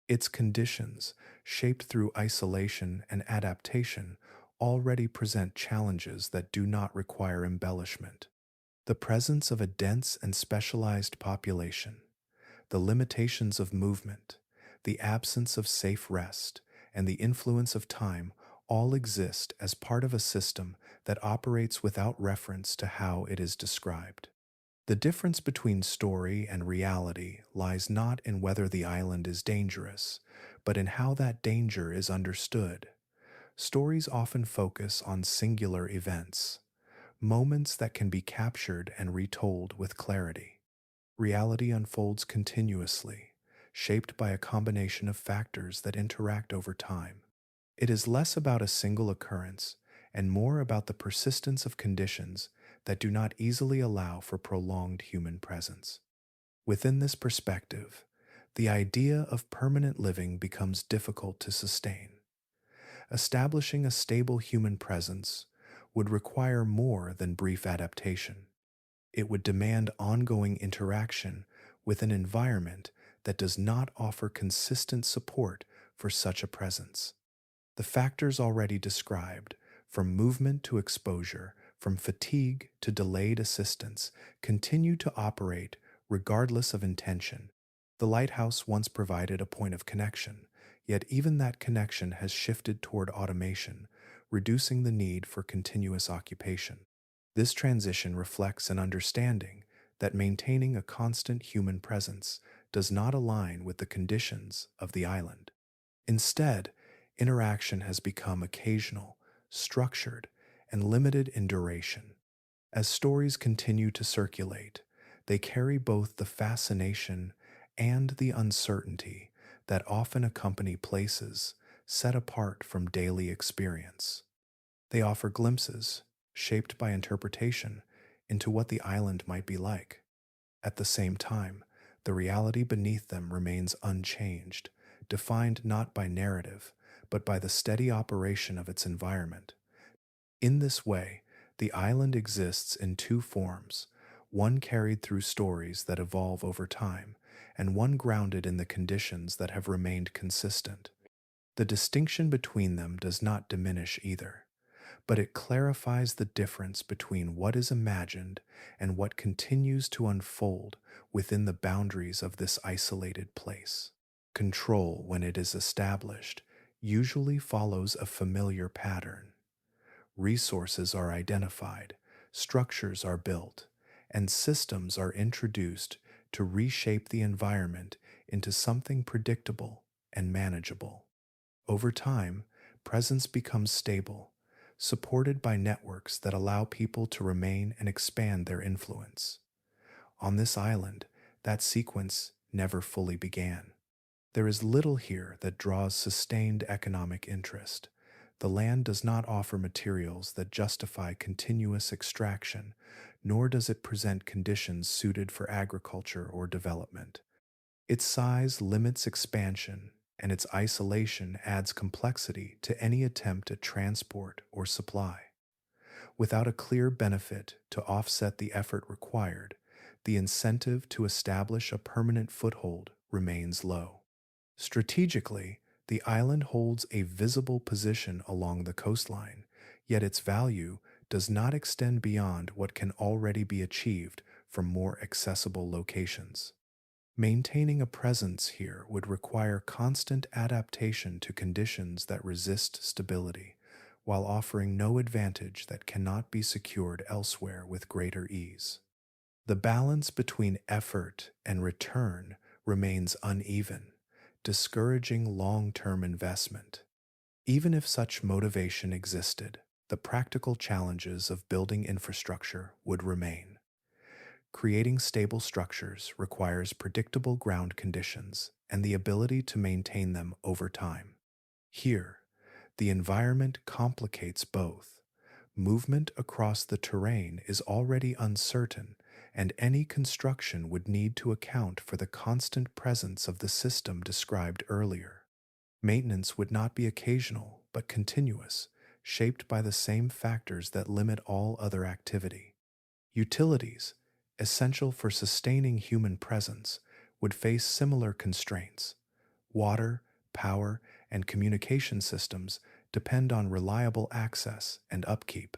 S1: Its conditions, shaped through isolation and adaptation, already present challenges that do not require embellishment. The presence of a dense and specialized population, the limitations of movement, the absence of safe rest, and the influence of time all exist as part of a system that operates without reference to how it is described. The difference between story and reality lies not in whether the island is dangerous, but in how that danger is understood. Stories often focus on singular events, moments that can be captured and retold with clarity. Reality unfolds continuously, shaped by a combination of factors that interact over time. It is less about a single occurrence and more about the persistence of conditions that do not easily allow for prolonged human presence. Within this perspective, the idea of permanent living becomes difficult to sustain. Establishing a stable human presence would require more than brief adaptation. It would demand ongoing interaction with an environment that does not offer consistent support for such a presence. The factors already described, from movement to exposure, from fatigue to delayed assistance, continue to operate regardless of intention. The lighthouse once provided a point of connection, yet even that connection has shifted toward automation, reducing the need for continuous occupation. This transition reflects an understanding that maintaining a constant human presence does not align with the conditions of the island. Instead, interaction has become occasional, structured, and limited in duration. As stories continue to circulate, they carry both the fascination and the uncertainty that often accompany places set apart from daily experience. They offer glimpses, shaped by interpretation, into what the island might be like. At the same time, the reality beneath them remains unchanged, defined not by narrative, but by the steady operation of its environment. In this way, the island exists in two forms, one carried through stories that evolve over time, and one grounded in the conditions that have remained consistent. The distinction between them does not diminish either, but it clarifies the difference between what is imagined and what continues to unfold within the boundaries of this isolated place. Control, when it is established, usually follows a familiar pattern. Resources are identified, structures are built, and systems are introduced to reshape the environment into something predictable and manageable. Over time, presence becomes stable, supported by networks that allow people to remain and expand their influence. On this island, that sequence never fully began. There is little here that draws sustained economic interest. The land does not offer materials that justify continuous extraction, nor does it present conditions suited for agriculture or development. Its size limits expansion, and its isolation adds complexity to any attempt at transport or supply. Without a clear benefit to offset the effort required, the incentive to establish a permanent foothold remains low. Strategically, the island holds a visible position along the coastline, yet its value does not extend beyond what can already be achieved from more accessible locations. Maintaining a presence here would require constant adaptation to conditions that resist stability, while offering no advantage that cannot be secured elsewhere with greater ease. The balance between effort and return remains uneven, discouraging long-term investment. Even if such motivation existed, the practical challenges of building infrastructure would remain. Creating stable structures requires predictable ground conditions and the ability to maintain them over time. Here, the environment complicates both. Movement across the terrain is already uncertain, and any construction would need to account for the constant presence of the system described earlier. Maintenance would not be occasional, but continuous, shaped by the same factors that limit all other activity. Utilities, essential for sustaining human presence, would face similar constraints. Water, power, and communication systems depend on reliable access and upkeep.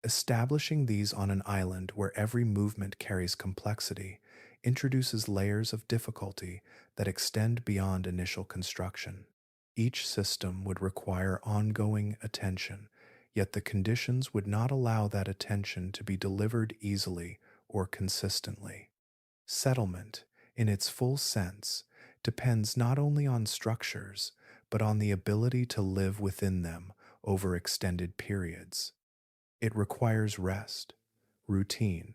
S1: Establishing these on an island where every movement carries complexity introduces layers of difficulty that extend beyond initial construction. Each system would require ongoing attention, yet the conditions would not allow that attention to be delivered easily or consistently. Settlement, in its full sense, depends not only on structures, but on the ability to live within them over extended periods. It requires rest, routine,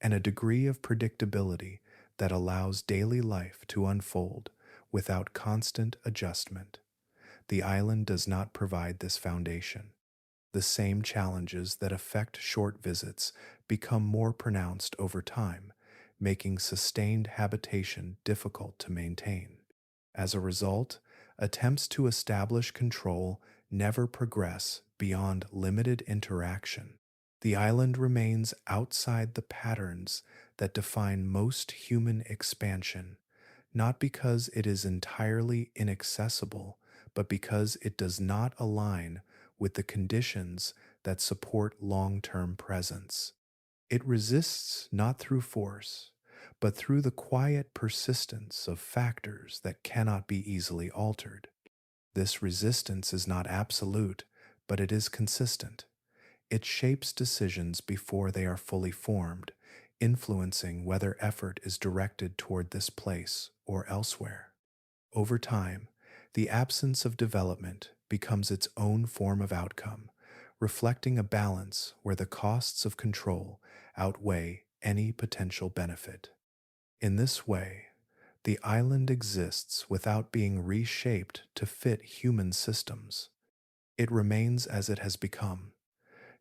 S1: and a degree of predictability that allows daily life to unfold without constant adjustment. The island does not provide this foundation. The same challenges that affect short visits become more pronounced over time, making sustained habitation difficult to maintain. As a result, attempts to establish control never progress beyond limited interaction. The island remains outside the patterns that define most human expansion, not because it is entirely inaccessible, but because it does not align with the conditions that support long-term presence. It resists not through force, but through the quiet persistence of factors that cannot be easily altered. This resistance is not absolute, but it is consistent. It shapes decisions before they are fully formed, influencing whether effort is directed toward this place or elsewhere. Over time, the absence of development becomes its own form of outcome, reflecting a balance where the costs of control outweigh any potential benefit. In this way, the island exists without being reshaped to fit human systems. It remains as it has become,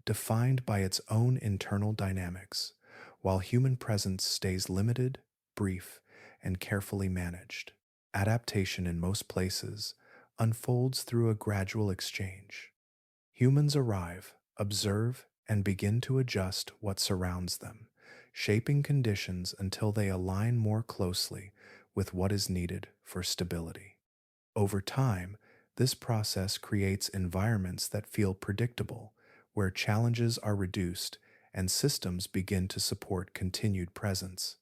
S1: defined by its own internal dynamics, while human presence stays limited, brief, and carefully managed. Adaptation in most places unfolds through a gradual exchange. Humans arrive, observe, and begin to adjust what surrounds them, shaping conditions until they align more closely with what is needed for stability. Over time, this process creates environments that feel predictable, where challenges are reduced and systems begin to support continued presence.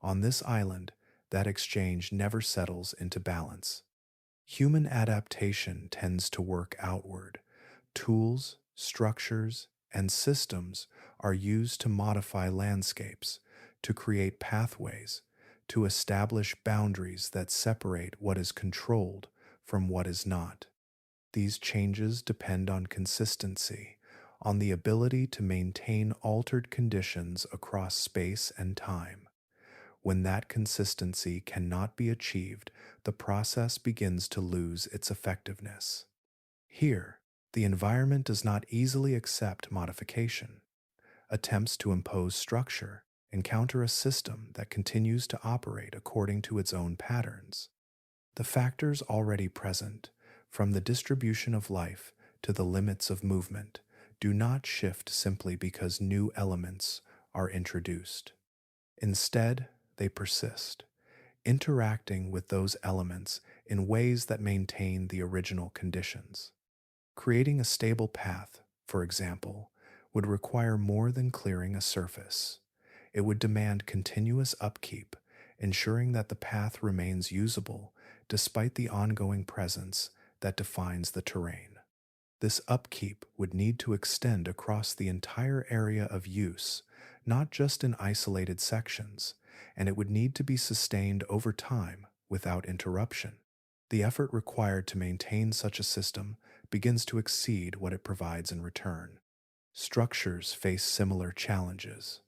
S1: On this island, that exchange never settles into balance. Human adaptation tends to work outward. Tools, structures, and systems are used to modify landscapes, to create pathways, to establish boundaries that separate what is controlled from what is not. These changes depend on consistency, on the ability to maintain altered conditions across space and time. When that consistency cannot be achieved, the process begins to lose its effectiveness. Here, the environment does not easily accept modification. Attempts to impose structure encounter a system that continues to operate according to its own patterns. The factors already present, from the distribution of life to the limits of movement, do not shift simply because new elements are introduced. Instead, they persist, interacting with those elements in ways that maintain the original conditions. Creating a stable path, for example, would require more than clearing a surface. It would demand continuous upkeep, ensuring that the path remains usable despite the ongoing presence that defines the terrain. This upkeep would need to extend across the entire area of use, not just in isolated sections, and it would need to be sustained over time without interruption. The effort required to maintain such a system begins to exceed what it provides in return. Structures face similar challenges.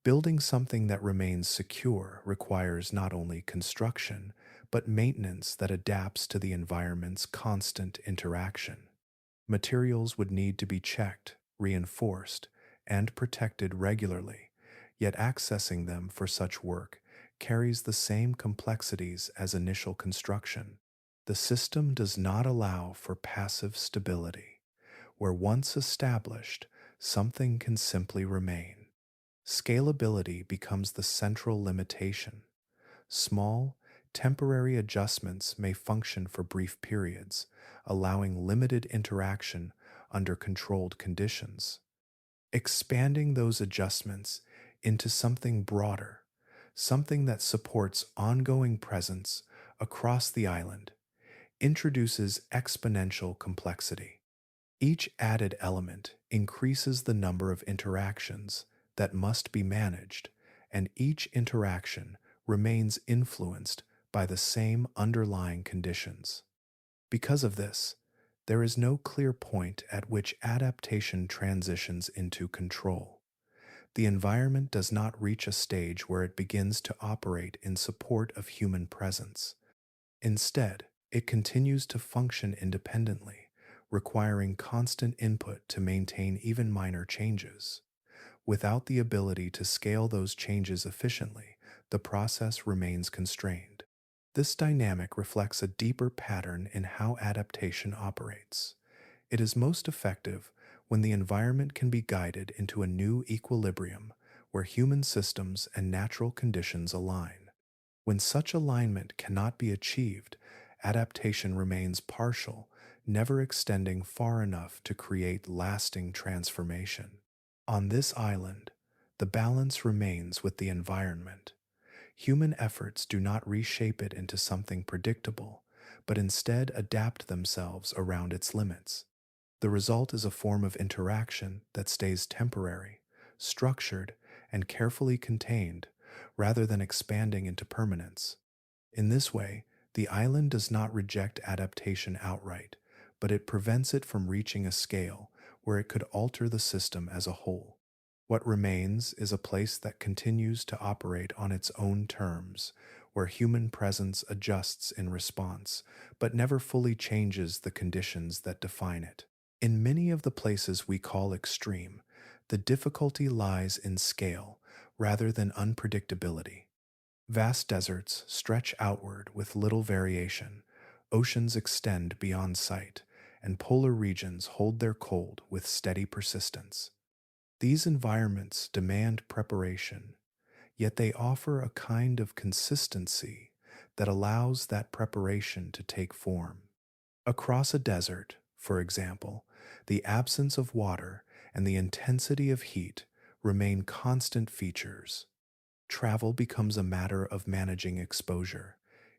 S1: Building something that remains secure requires not only construction, but maintenance that adapts to the environment's constant interaction. Materials would need to be checked, reinforced, and protected regularly, yet accessing them for such work carries the same complexities as initial construction. The system does not allow for passive stability, where once established, something can simply remain. Scalability becomes the central limitation. Small, temporary adjustments may function for brief periods, allowing limited interaction under controlled conditions. Expanding those adjustments into something broader, something that supports ongoing presence across the island, introduces exponential complexity. Each added element increases the number of interactions that must be managed, and each interaction remains influenced by the same underlying conditions. Because of this, there is no clear point at which adaptation transitions into control. The environment does not reach a stage where it begins to operate in support of human presence. Instead, it continues to function independently, requiring constant input to maintain even minor changes. Without the ability to scale those changes efficiently, the process remains constrained. This dynamic reflects a deeper pattern in how adaptation operates. It is most effective when the environment can be guided into a new equilibrium where human systems and natural conditions align. When such alignment cannot be achieved, adaptation remains partial, never extending far enough to create lasting transformation. On this island, the balance remains with the environment. Human efforts do not reshape it into something predictable, but instead adapt themselves around its limits. The result is a form of interaction that stays temporary, structured, and carefully contained, rather than expanding into permanence. In this way, the island does not reject adaptation outright, but it prevents it from reaching a scale where it could alter the system as a whole. What remains is a place that continues to operate on its own terms, where human presence adjusts in response, but never fully changes the conditions that define it. In many of the places we call extreme, the difficulty lies in scale rather than unpredictability. Vast deserts stretch outward with little variation, oceans extend beyond sight, and polar regions hold their cold with steady persistence. These environments demand preparation, yet they offer a kind of consistency that allows that preparation to take form. Across a desert, for example, the absence of water and the intensity of heat remain constant features. Travel becomes a matter of managing exposure,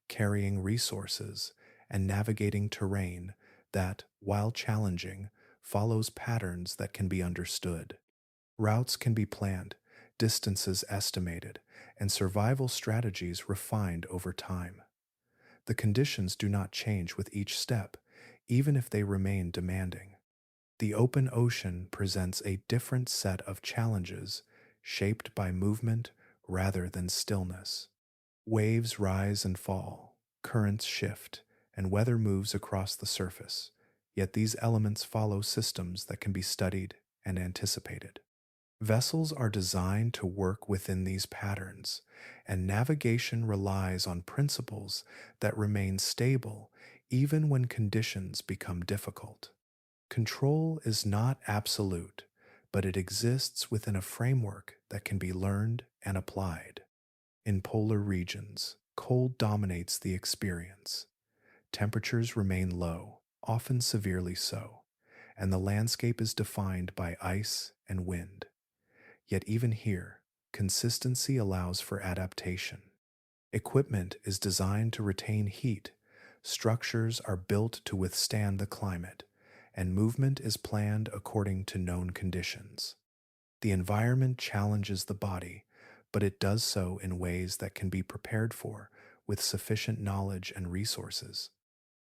S1: carrying resources, and navigating terrain that, while challenging, follows patterns that can be understood. Routes can be planned, distances estimated, and survival strategies refined over time. The conditions do not change with each step, even if they remain demanding. The open ocean presents a different set of challenges shaped by movement rather than stillness. Waves rise and fall, currents shift, and weather moves across the surface, yet these elements follow systems that can be studied and anticipated. Vessels are designed to work within these patterns, and navigation relies on principles that remain stable even when conditions become difficult. Control is not absolute, but it exists within a framework that can be learned and applied. In polar regions, cold dominates the experience. Temperatures remain low, often severely so, and the landscape is defined by ice and wind. Yet even here, consistency allows for adaptation. Equipment is designed to retain heat, structures are built to withstand the climate, and movement is planned according to known conditions. The environment challenges the body, but it does so in ways that can be prepared for with sufficient knowledge and resources.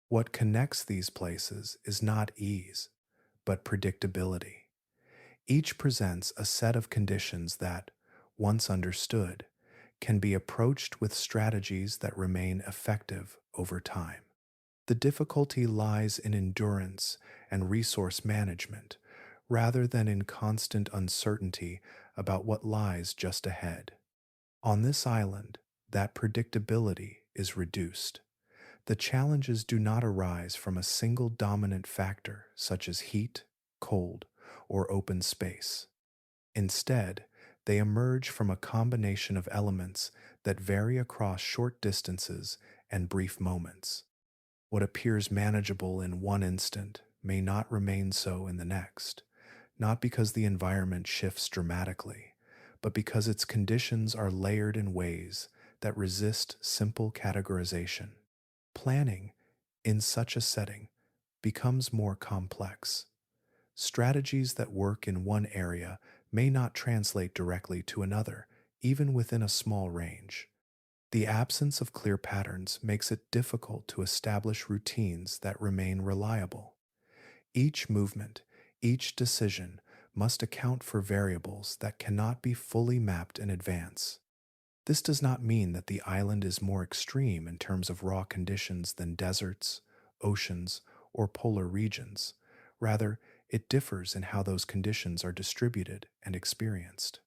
S1: What connects these places is not ease, but predictability. Each presents a set of conditions that, once understood, can be approached with strategies that remain effective over time. The difficulty lies in endurance and resource management, rather than in constant uncertainty about what lies just ahead. On this island, that predictability is reduced. The challenges do not arise from a single dominant factor such as heat, cold, or open space. Instead, they emerge from a combination of elements that vary across short distances and brief moments. What appears manageable in one instant may not remain so in the next, not because the environment shifts dramatically, but because its conditions are layered in ways that resist simple categorization. Planning, in such a setting, becomes more complex. Strategies that work in one area may not translate directly to another, even within a small range. The absence of clear patterns makes it difficult to establish routines that remain reliable. Each movement, each decision must account for variables that cannot be fully mapped in advance. This does not mean that the island is more extreme in terms of raw conditions than deserts, oceans, or polar regions. Rather, it differs in how those conditions are distributed and experienced.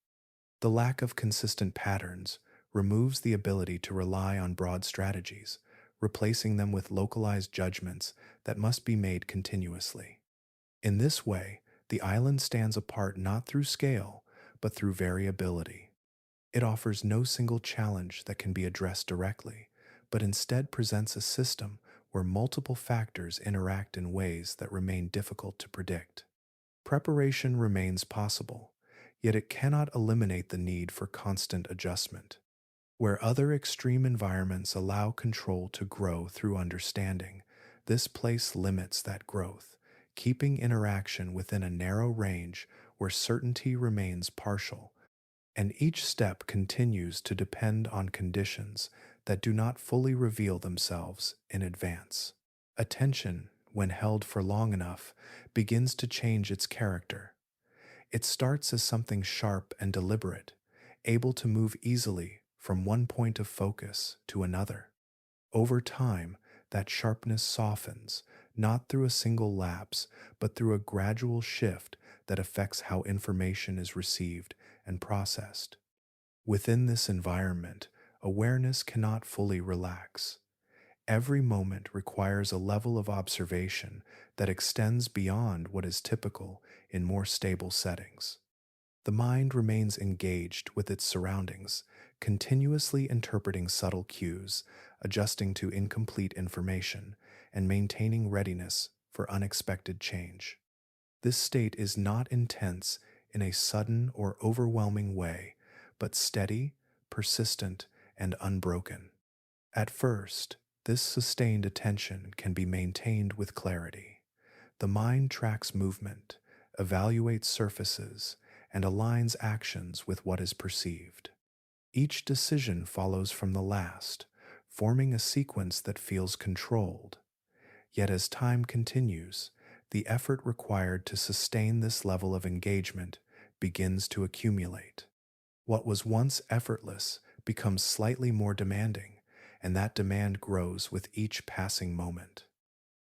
S1: The lack of consistent patterns removes the ability to rely on broad strategies, replacing them with localized judgments that must be made continuously. In this way, the island stands apart not through scale, but through variability. It offers no single challenge that can be addressed directly, but instead presents a system where multiple factors interact in ways that remain difficult to predict. Preparation remains possible, yet it cannot eliminate the need for constant adjustment. Where other extreme environments allow control to grow through understanding, this place limits that growth, keeping interaction within a narrow range where certainty remains partial, and each step continues to depend on conditions that do not fully reveal themselves in advance. Attention, when held for long enough, begins to change its character. It starts as something sharp and deliberate, able to move easily from one point of focus to another. Over time, that sharpness softens, not through a single lapse, but through a gradual shift that affects how information is received and processed. Within this environment, awareness cannot fully relax. Every moment requires a level of observation that extends beyond what is typical in more stable settings. The mind remains engaged with its surroundings, continuously interpreting subtle cues, adjusting to incomplete information, and maintaining readiness for unexpected change. This state is not intense in a sudden or overwhelming way, but steady, persistent, and unbroken. At first, this sustained attention can be maintained with clarity. The mind tracks movement, evaluates surfaces, and aligns actions with what is perceived. Each decision follows from the last, forming a sequence that feels controlled. Yet as time continues, the effort required to sustain this level of engagement begins to accumulate. What was once effortless becomes slightly more demanding, and that demand grows with each passing moment.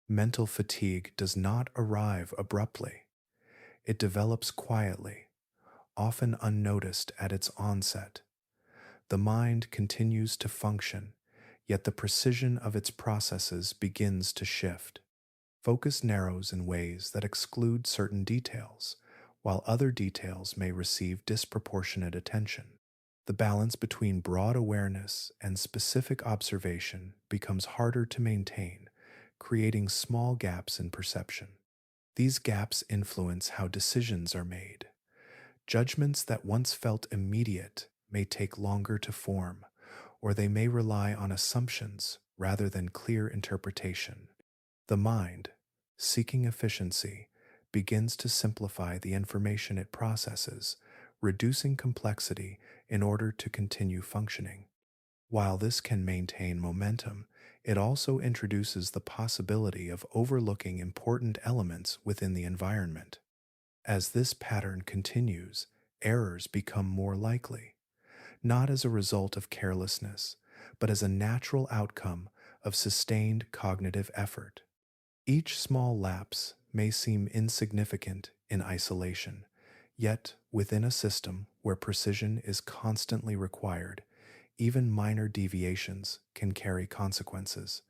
S1: Mental fatigue does not arrive abruptly. It develops quietly, often unnoticed at its onset. The mind continues to function, yet the precision of its processes begins to shift. Focus narrows in ways that exclude certain details, while other details may receive disproportionate attention. The balance between broad awareness and specific observation becomes harder to maintain, creating small gaps in perception. These gaps influence how decisions are made. Judgments that once felt immediate may take longer to form, or they may rely on assumptions rather than clear interpretation. The mind, seeking efficiency, begins to simplify the information it processes, reducing complexity in order to continue functioning. While this can maintain momentum, it also introduces the possibility of overlooking important elements within the environment. As this pattern continues, errors become more likely, not as a result of carelessness, but as a natural outcome of sustained cognitive effort. Each small lapse may seem insignificant in isolation, yet within a system where precision is constantly required, even minor deviations can carry consequences.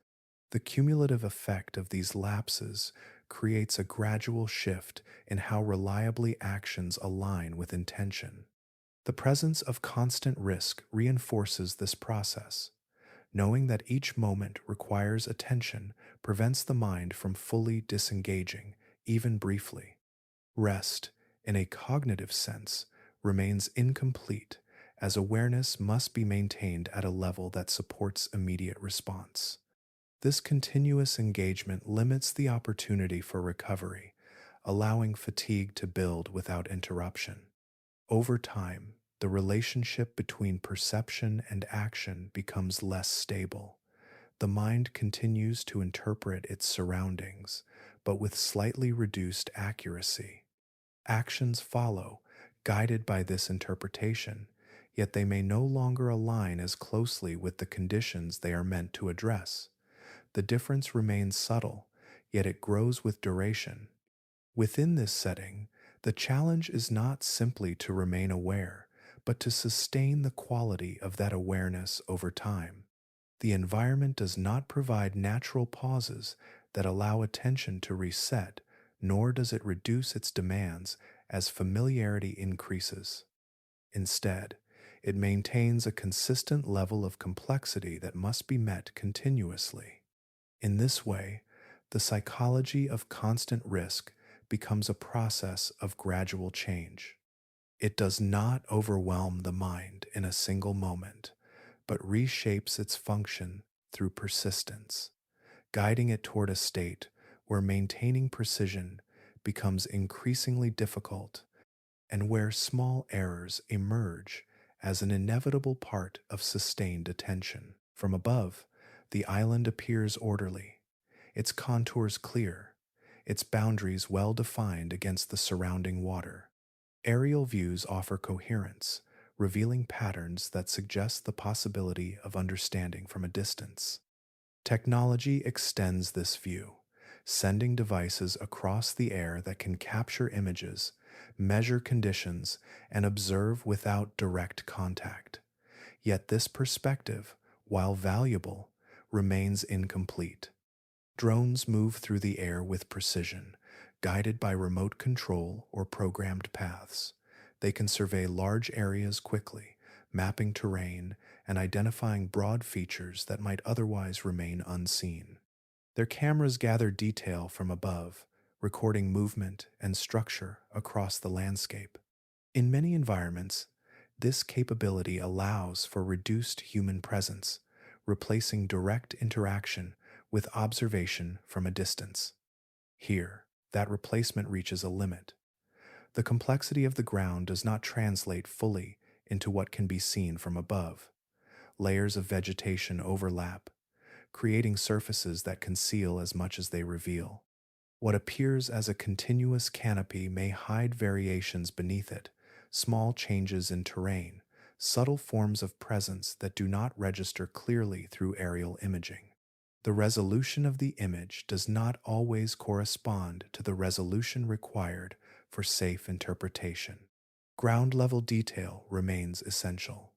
S1: The cumulative effect of these lapses creates a gradual shift in how reliably actions align with intention. The presence of constant risk reinforces this process. Knowing that each moment requires attention prevents the mind from fully disengaging, even briefly. Rest, in a cognitive sense, remains incomplete, as awareness must be maintained at a level that supports immediate response. This continuous engagement limits the opportunity for recovery, allowing fatigue to build without interruption. Over time, the relationship between perception and action becomes less stable. The mind continues to interpret its surroundings, but with slightly reduced accuracy. Actions follow, guided by this interpretation, yet they may no longer align as closely with the conditions they are meant to address. The difference remains subtle, yet it grows with duration. Within this setting, the challenge is not simply to remain aware, but to sustain the quality of that awareness over time. The environment does not provide natural pauses that allow attention to reset, nor does it reduce its demands as familiarity increases. Instead, it maintains a consistent level of complexity that must be met continuously. In this way, the psychology of constant risk becomes a process of gradual change. It does not overwhelm the mind in a single moment, but reshapes its function through persistence, guiding it toward a state where maintaining precision becomes increasingly difficult and where small errors emerge as an inevitable part of sustained attention. From above, the island appears orderly, its contours clear, its boundaries well defined against the surrounding water. Aerial views offer coherence, revealing patterns that suggest the possibility of understanding from a distance. Technology extends this view, sending devices across the air that can capture images, measure conditions, and observe without direct contact. Yet this perspective, while valuable, remains incomplete. Drones move through the air with precision, guided by remote control or programmed paths. They can survey large areas quickly, mapping terrain and identifying broad features that might otherwise remain unseen. Their cameras gather detail from above, recording movement and structure across the landscape. In many environments, this capability allows for reduced human presence, replacing direct interaction with observation from a distance. Here, that replacement reaches a limit. The complexity of the ground does not translate fully into what can be seen from above. Layers of vegetation overlap, creating surfaces that conceal as much as they reveal. What appears as a continuous canopy may hide variations beneath it, small changes in terrain, subtle forms of presence that do not register clearly through aerial imaging. The resolution of the image does not always correspond to the resolution required for safe interpretation. Ground level detail remains essential.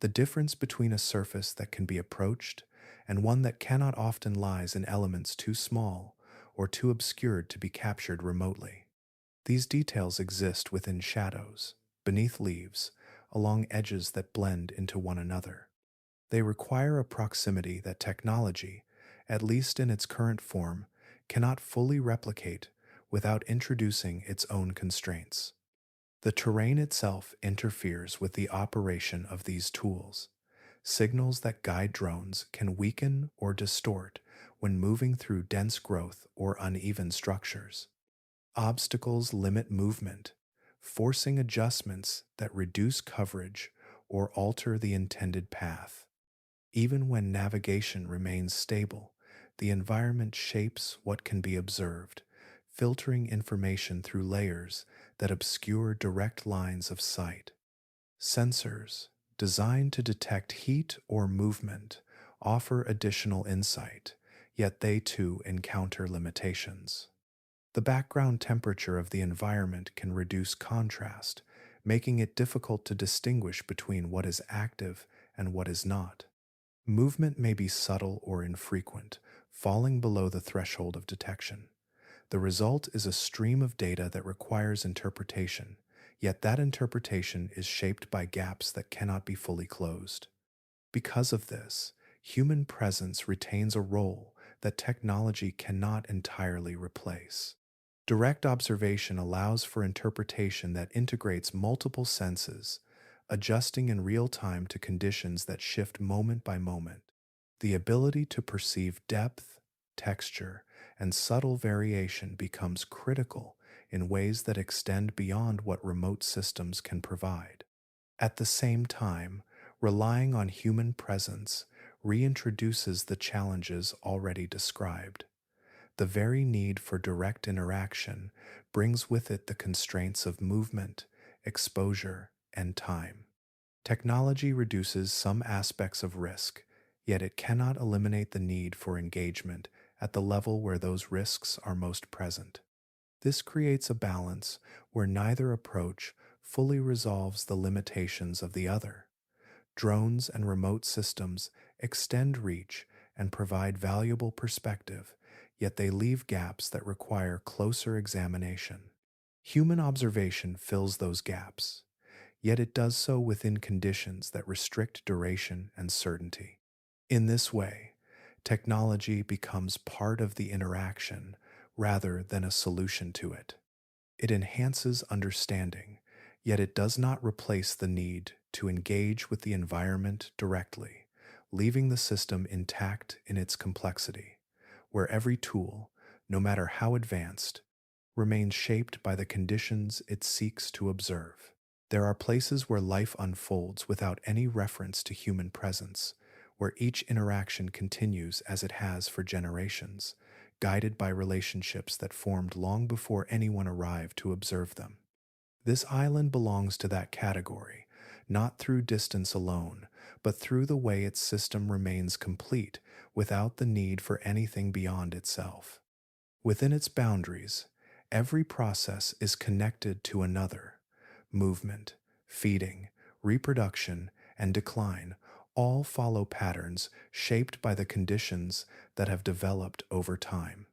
S1: The difference between a surface that can be approached and one that cannot often lies in elements too small or too obscured to be captured remotely. These details exist within shadows, beneath leaves, along edges that blend into one another. They require a proximity that technology, at least in its current form, cannot fully replicate without introducing its own constraints. The terrain itself interferes with the operation of these tools. Signals that guide drones can weaken or distort when moving through dense growth or uneven structures. Obstacles limit movement, forcing adjustments that reduce coverage or alter the intended path. Even when navigation remains stable, the environment shapes what can be observed, filtering information through layers that obscure direct lines of sight. Sensors, designed to detect heat or movement, offer additional insight, yet they too encounter limitations. The background temperature of the environment can reduce contrast, making it difficult to distinguish between what is active and what is not. Movement may be subtle or infrequent, falling below the threshold of detection. The result is a stream of data that requires interpretation, yet that interpretation is shaped by gaps that cannot be fully closed. Because of this, human presence retains a role that technology cannot entirely replace. Direct observation allows for interpretation that integrates multiple senses, adjusting in real time to conditions that shift moment by moment. The ability to perceive depth, texture, and subtle variation becomes critical in ways that extend beyond what remote systems can provide. At the same time, relying on human presence reintroduces the challenges already described. The very need for direct interaction brings with it the constraints of movement, exposure, and time. Technology reduces some aspects of risk, yet it cannot eliminate the need for engagement at the level where those risks are most present. This creates a balance where neither approach fully resolves the limitations of the other. Drones and remote systems extend reach and provide valuable perspective, yet they leave gaps that require closer examination. Human observation fills those gaps, yet it does so within conditions that restrict duration and certainty. In this way, technology becomes part of the interaction rather than a solution to it. It enhances understanding, yet it does not replace the need to engage with the environment directly, leaving the system intact in its complexity, where every tool, no matter how advanced, remains shaped by the conditions it seeks to observe. There are places where life unfolds without any reference to human presence, where each interaction continues as it has for generations, guided by relationships that formed long before anyone arrived to observe them. This island belongs to that category, not through distance alone, but through the way its system remains complete without the need for anything beyond itself. Within its boundaries, every process is connected to another. Movement, feeding, reproduction, and decline all follow patterns shaped by the conditions that have developed over time.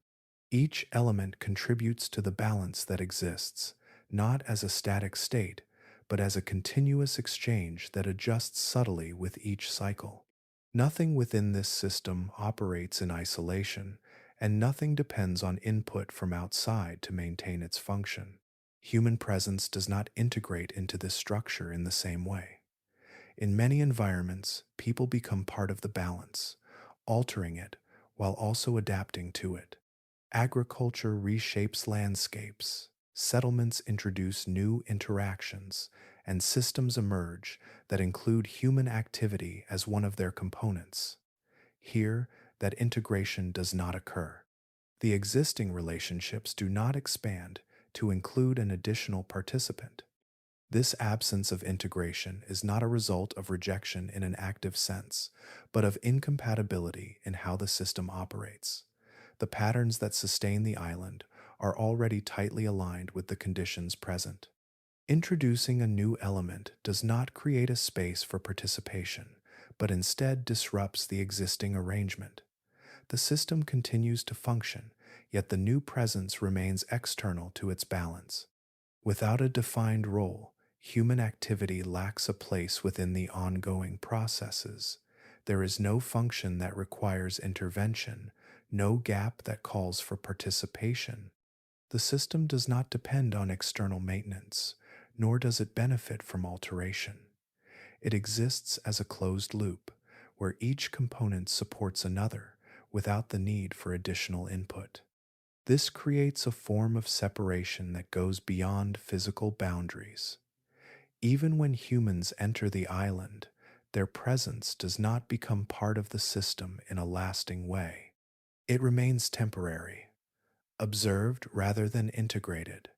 S1: Each element contributes to the balance that exists, not as a static state, but as a continuous exchange that adjusts subtly with each cycle. Nothing within this system operates in isolation, and nothing depends on input from outside to maintain its function. Human presence does not integrate into this structure in the same way. In many environments, people become part of the balance, altering it while also adapting to it. Agriculture reshapes landscapes, Settlements introduce new interactions, and systems emerge that include human activity as one of their components. Here, that integration does not occur. The existing relationships do not expand to include an additional participant. This absence of integration is not a result of rejection in an active sense, but of incompatibility in how the system operates. The patterns that sustain the island are already tightly aligned with the conditions present. Introducing a new element does not create a space for participation, but instead disrupts the existing arrangement. The system continues to function, yet the new presence remains external to its balance. Without a defined role, human activity lacks a place within the ongoing processes. There is no function that requires intervention, no gap that calls for participation. The system does not depend on external maintenance, nor does it benefit from alteration. It exists as a closed loop, where each component supports another without the need for additional input. This creates a form of separation that goes beyond physical boundaries. Even when humans enter the island, their presence does not become part of the system in a lasting way. It remains temporary, observed rather than integrated,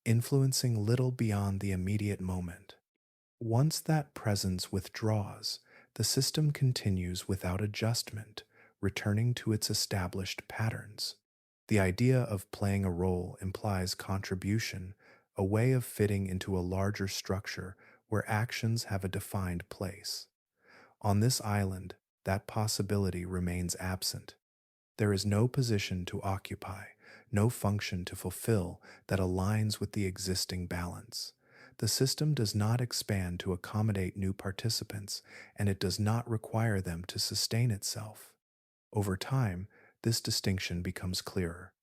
S1: influencing little beyond the immediate moment. Once that presence withdraws, the system continues without adjustment, returning to its established patterns. The idea of playing a role implies contribution, a way of fitting into a larger structure where actions have a defined place. On this island, that possibility remains absent. There is no position to occupy, no function to fulfill that aligns with the existing balance. The system does not expand to accommodate new participants, and it does not require them to sustain itself. Over time, this distinction becomes clearer.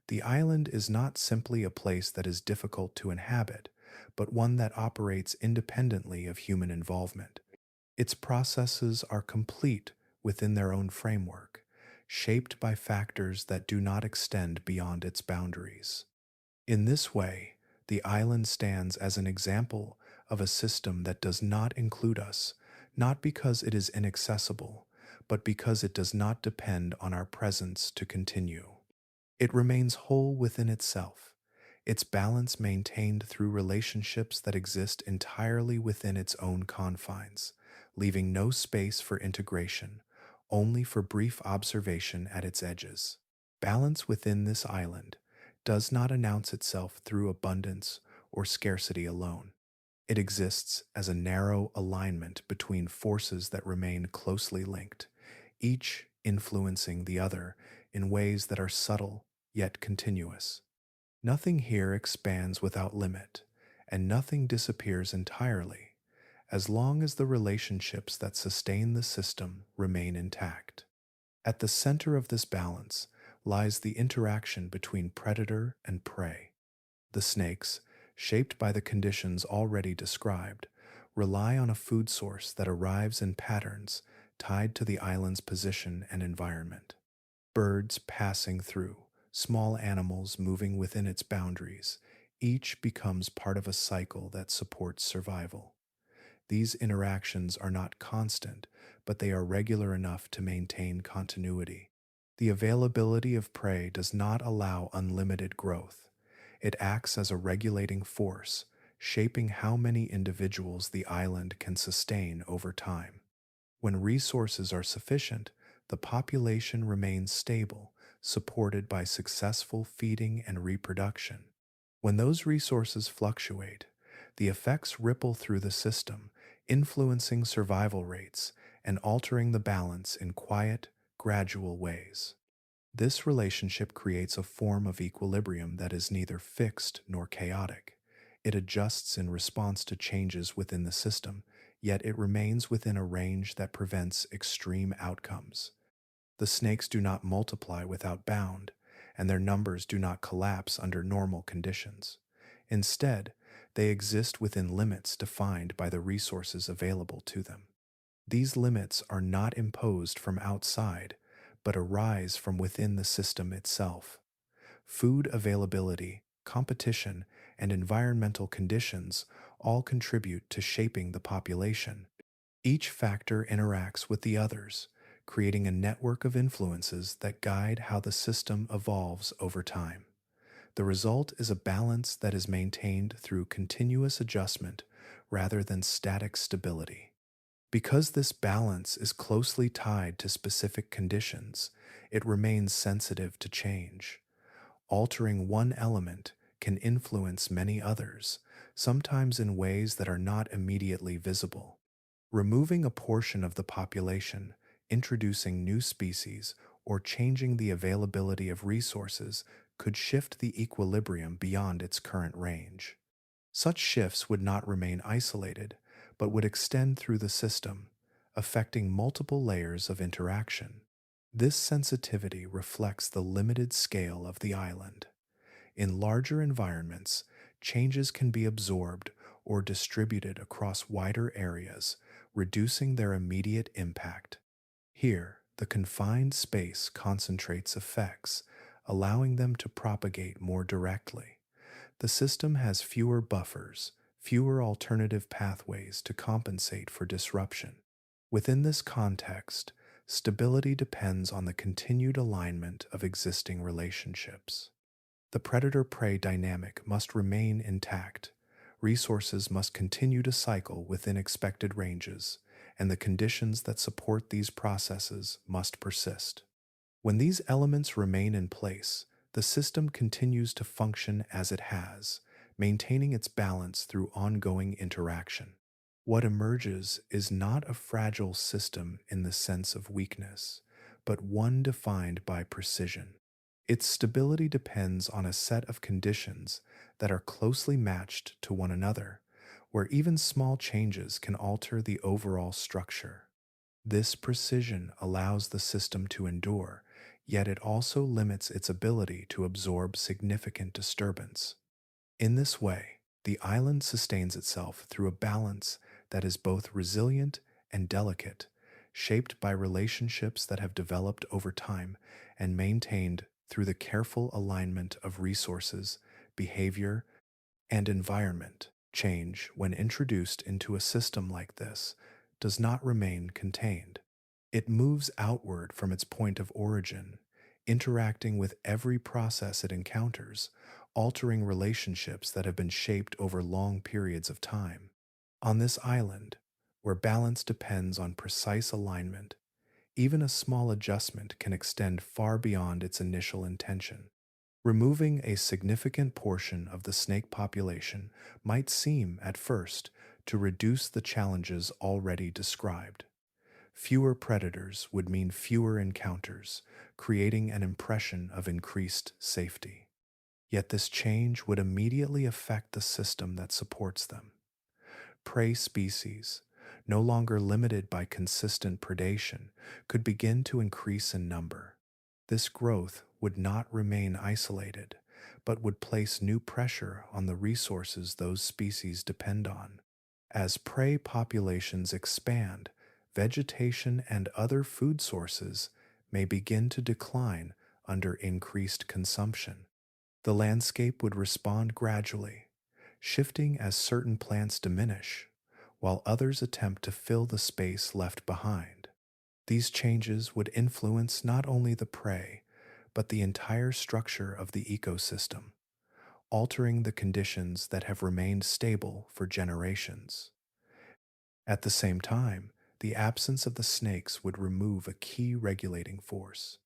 S1: The island is not simply a place that is difficult to inhabit, but one that operates independently of human involvement. Its processes are complete within their own framework, shaped by factors that do not extend beyond its boundaries. In this way, the island stands as an example of a system that does not include us, not because it is inaccessible, but because it does not depend on our presence to continue. It remains whole within itself, its balance maintained through relationships that exist entirely within its own confines, leaving no space for integration, only for brief observation at its edges. Balance within this island does not announce itself through abundance or scarcity alone. It exists as a narrow alignment between forces that remain closely linked, each influencing the other in ways that are subtle yet continuous. Nothing here expands without limit, and nothing disappears entirely, as long as the relationships that sustain the system remain intact. At the center of this balance lies the interaction between predator and prey. The snakes, shaped by the conditions already described, rely on a food source that arrives in patterns tied to the island's position and environment. Birds passing through, small animals moving within its boundaries, each becomes part of a cycle that supports survival. These interactions are not constant, but they are regular enough to maintain continuity. The availability of prey does not allow unlimited growth. It acts as a regulating force, shaping how many individuals the island can sustain over time. When resources are sufficient, the population remains stable, supported by successful feeding and reproduction. When those resources fluctuate, the effects ripple through the system, influencing survival rates and altering the balance in quiet, gradual ways. This relationship creates a form of equilibrium that is neither fixed nor chaotic. It adjusts in response to changes within the system, yet it remains within a range that prevents extreme outcomes. The snakes do not multiply without bound, and their numbers do not collapse under normal conditions. Instead, they exist within limits defined by the resources available to them. These limits are not imposed from outside, but arise from within the system itself. Food availability, competition, and environmental conditions all contribute to shaping the population. Each factor interacts with the others, creating a network of influences that guide how the system evolves over time. The result is a balance that is maintained through continuous adjustment rather than static stability. Because this balance is closely tied to specific conditions, it remains sensitive to change. Altering one element can influence many others, sometimes in ways that are not immediately visible. Removing a portion of the population, introducing new species, or changing the availability of resources could shift the equilibrium beyond its current range. Such shifts would not remain isolated, but would extend through the system, affecting multiple layers of interaction. This sensitivity reflects the limited scale of the island. In larger environments, changes can be absorbed or distributed across wider areas, reducing their immediate impact. Here, the confined space concentrates effects, allowing them to propagate more directly. The system has fewer buffers, fewer alternative pathways to compensate for disruption. Within this context, stability depends on the continued alignment of existing relationships. The predator prey dynamic must remain intact. Resources must continue to cycle within expected ranges, and the conditions that support these processes must persist. When these elements remain in place, the system continues to function as it has, maintaining its balance through ongoing interaction. What emerges is not a fragile system in the sense of weakness, but one defined by precision. Its stability depends on a set of conditions that are closely matched to one another, where even small changes can alter the overall structure. This precision allows the system to endure, yet it also limits its ability to absorb significant disturbance. In this way, the island sustains itself through a balance that is both resilient and delicate, shaped by relationships that have developed over time and maintained through the careful alignment of resources, behavior, and environment. Change, when introduced into a system like this, does not remain contained. It moves outward from its point of origin, interacting with every process it encounters, altering relationships that have been shaped over long periods of time. On this island, where balance depends on precise alignment, even a small adjustment can extend far beyond its initial intention. Removing a significant portion of the snake population might seem, at first, to reduce the challenges already described. Fewer predators would mean fewer encounters, creating an impression of increased safety. Yet this change would immediately affect the system that supports them. Prey species, no longer limited by consistent predation, could begin to increase in number. This growth would not remain isolated, but would place new pressure on the resources those species depend on. As prey populations expand, vegetation and other food sources may begin to decline under increased consumption. The landscape would respond gradually, shifting as certain plants diminish, while others attempt to fill the space left behind. These changes would influence not only the prey, but the entire structure of the ecosystem, altering the conditions that have remained stable for generations. At the same time, the absence of the snakes would remove a key regulating force.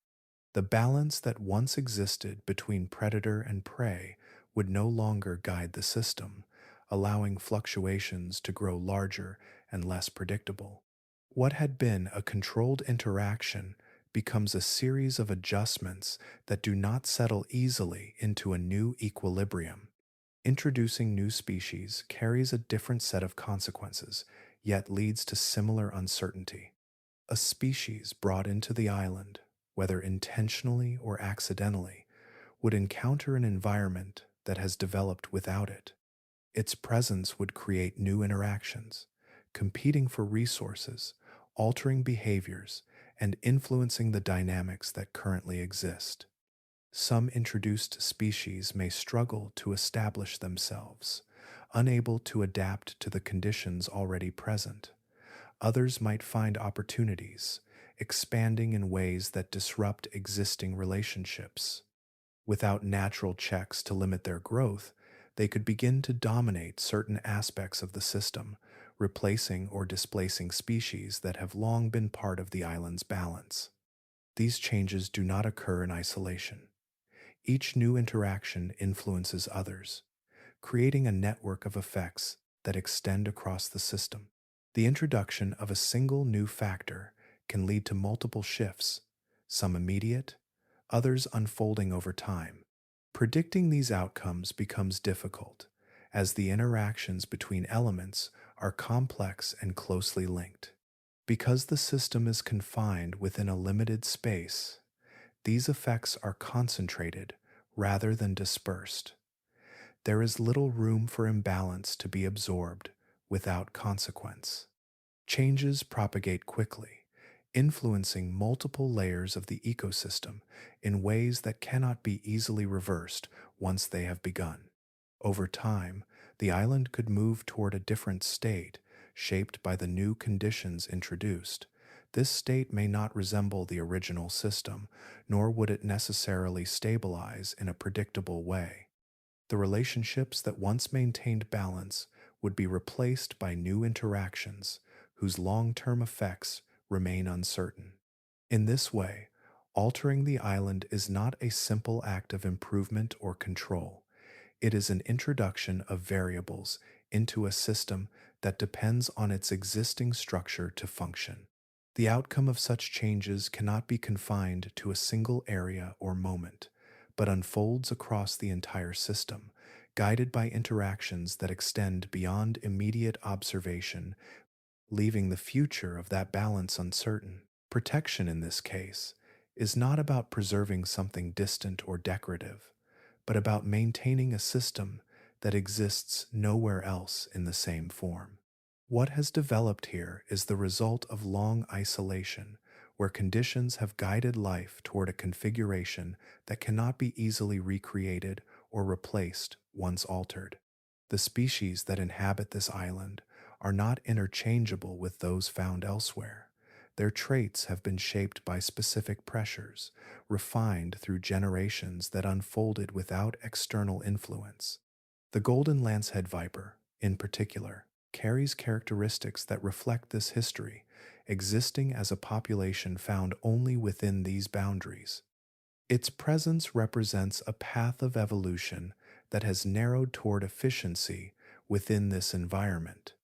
S1: The balance that once existed between predator and prey would no longer guide the system, allowing fluctuations to grow larger and less predictable. What had been a controlled interaction becomes a series of adjustments that do not settle easily into a new equilibrium. Introducing new species carries a different set of consequences, yet leads to similar uncertainty. A species brought into the island, whether intentionally or accidentally, would encounter an environment that has developed without it. Its presence would create new interactions, competing for resources, altering behaviors, and influencing the dynamics that currently exist. Some introduced species may struggle to establish themselves, unable to adapt to the conditions already present. Others might find opportunities, expanding in ways that disrupt existing relationships. Without natural checks to limit their growth, they could begin to dominate certain aspects of the system, replacing or displacing species that have long been part of the island's balance. These changes do not occur in isolation. Each new interaction influences others, creating a network of effects that extend across the system. The introduction of a single new factor can lead to multiple shifts, some immediate, others unfolding over time. Predicting these outcomes becomes difficult, as the interactions between elements are complex and closely linked. Because the system is confined within a limited space, these effects are concentrated rather than dispersed. There is little room for imbalance to be absorbed without consequence. Changes propagate quickly, influencing multiple layers of the ecosystem in ways that cannot be easily reversed once they have begun. Over time, the island could move toward a different state, shaped by the new conditions introduced. This state may not resemble the original system, nor would it necessarily stabilize in a predictable way. The relationships that once maintained balance would be replaced by new interactions whose long-term effects remain uncertain. In this way, altering the island is not a simple act of improvement or control. It is an introduction of variables into a system that depends on its existing structure to function. The outcome of such changes cannot be confined to a single area or moment, but unfolds across the entire system, guided by interactions that extend beyond immediate observation, leaving the future of that balance uncertain. Protection in this case is not about preserving something distant or decorative, but about maintaining a system that exists nowhere else in the same form. What has developed here is the result of long isolation, where conditions have guided life toward a configuration that cannot be easily recreated or replaced once altered. The species that inhabit this island are not interchangeable with those found elsewhere. Their traits have been shaped by specific pressures, refined through generations that unfolded without external influence. The golden lancehead viper, in particular, carries characteristics that reflect this history, existing as a population found only within these boundaries. Its presence represents a path of evolution that has narrowed toward efficiency within this environment,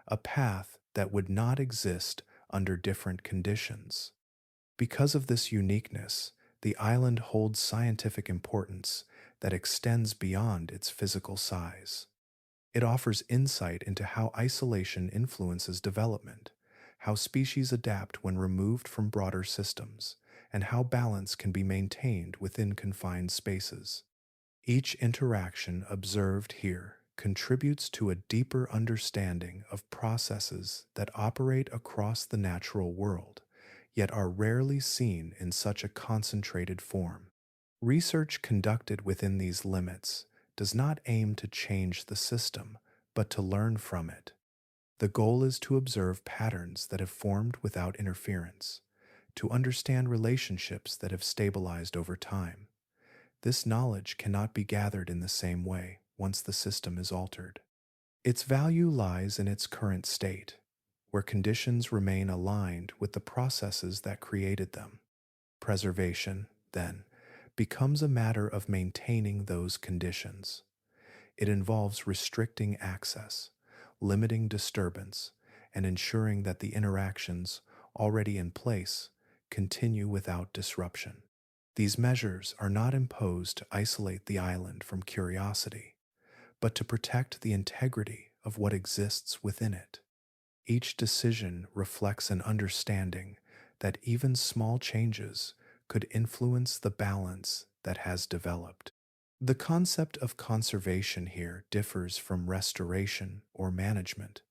S1: a path that would not exist under different conditions. Because of this uniqueness, the island holds scientific importance that extends beyond its physical size. It offers insight into how isolation influences development, how species adapt when removed from broader systems, and how balance can be maintained within confined spaces. Each interaction observed here contributes to a deeper understanding of processes that operate across the natural world, yet are rarely seen in such a concentrated form. Research conducted within these limits does not aim to change the system, but to learn from it. The goal is to observe patterns that have formed without interference, to understand relationships that have stabilized over time. This knowledge cannot be gathered in the same way once the system is altered. Its value lies in its current state, where conditions remain aligned with the processes that created them. Preservation, then, becomes a matter of maintaining those conditions. It involves restricting access, limiting disturbance, and ensuring that the interactions already in place continue without disruption. These measures are not imposed to isolate the island from curiosity, but to protect the integrity of what exists within it. Each decision reflects an understanding that even small changes could influence the balance that has developed. The concept of conservation here differs from restoration or management.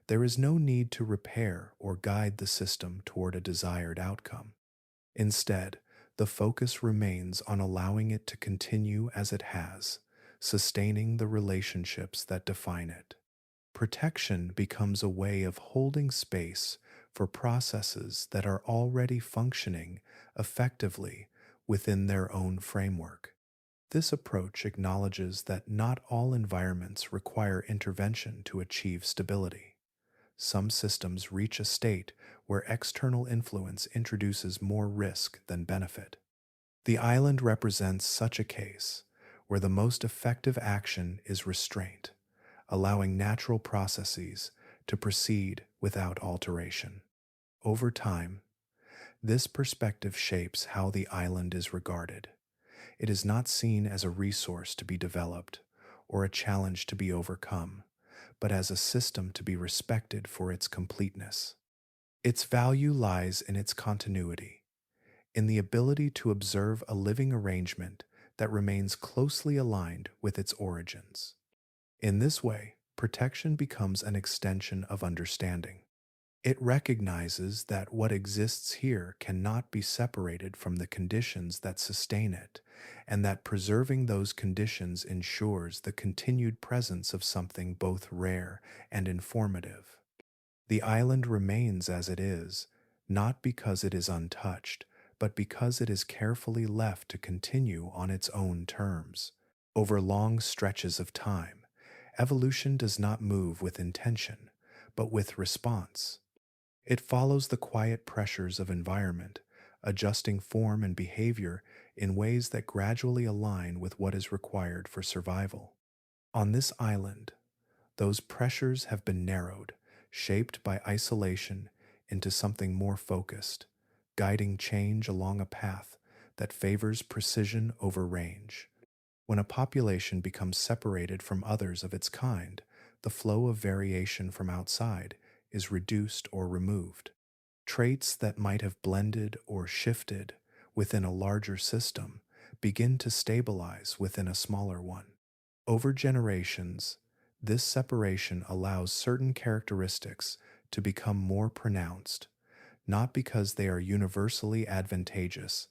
S1: There is no need to repair or guide the system toward a desired outcome. Instead, The focus remains on allowing it to continue as it has, sustaining the relationships that define it. Protection becomes a way of holding space for processes that are already functioning effectively within their own framework. This approach acknowledges that not all environments require intervention to achieve stability. Some systems reach a state where external influence introduces more risk than benefit. The island represents such a case, where the most effective action is restraint, allowing natural processes to proceed without alteration. Over time, this perspective shapes how the island is regarded. It is not seen as a resource to be developed or a challenge to be overcome, but as a system to be respected for its completeness. Its value lies in its continuity, in the ability to observe a living arrangement that remains closely aligned with its origins. In this way, protection becomes an extension of understanding. It recognizes that what exists here cannot be separated from the conditions that sustain it, and that preserving those conditions ensures the continued presence of something both rare and informative. The island remains as it is, not because it is untouched, but because it is carefully left to continue on its own terms. Over long stretches of time, evolution does not move with intention, but with response. It follows the quiet pressures of environment, adjusting form and behavior in ways that gradually align with what is required for survival. On this island, those pressures have been narrowed, shaped by isolation into something more focused, guiding change along a path that favors precision over range. When a population becomes separated from others of its kind, the flow of variation from outside is reduced or removed. Traits that might have blended or shifted within a larger system begin to stabilize within a smaller one. Over generations, this separation allows certain characteristics to become more pronounced, not because they are universally advantageous,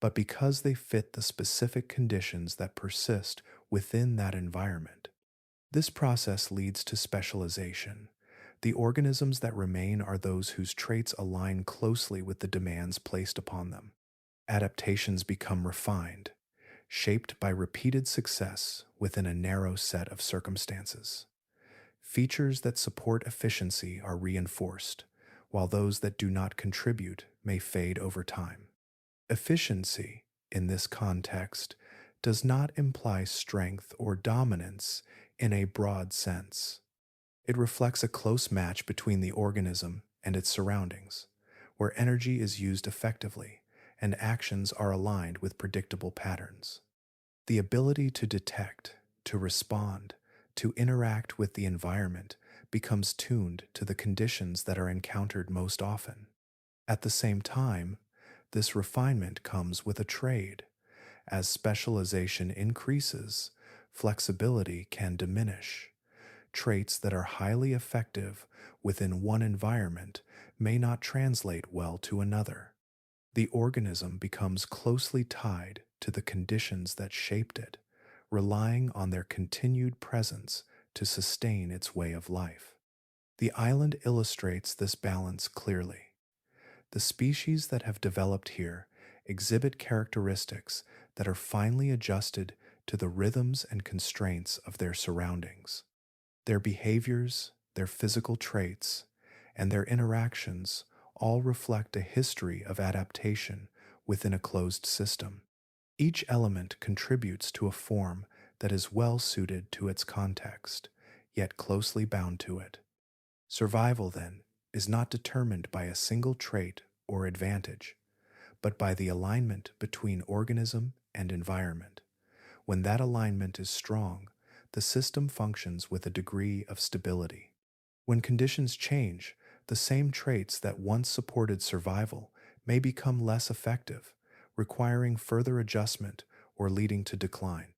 S1: but because they fit the specific conditions that persist within that environment. This process leads to specialization. The organisms that remain are those whose traits align closely with the demands placed upon them. Adaptations become refined, shaped by repeated success within a narrow set of circumstances. Features that support efficiency are reinforced, while those that do not contribute may fade over time. Efficiency, in this context, does not imply strength or dominance in a broad sense. It reflects a close match between the organism and its surroundings, where energy is used effectively and actions are aligned with predictable patterns. The ability to detect, to respond, to interact with the environment becomes tuned to the conditions that are encountered most often. At the same time, this refinement comes with a trade. As specialization increases, flexibility can diminish. Traits that are highly effective within one environment may not translate well to another. The organism becomes closely tied to the conditions that shaped it, relying on their continued presence to sustain its way of life. The island illustrates this balance clearly. The species that have developed here exhibit characteristics that are finely adjusted to the rhythms and constraints of their surroundings. Their behaviors, their physical traits, and their interactions all reflect a history of adaptation within a closed system. Each element contributes to a form that is well suited to its context, yet closely bound to it. Survival, then, is not determined by a single trait or advantage, but by the alignment between organism and environment. When that alignment is strong, the system functions with a degree of stability. When conditions change, the same traits that once supported survival may become less effective, requiring further adjustment or leading to decline.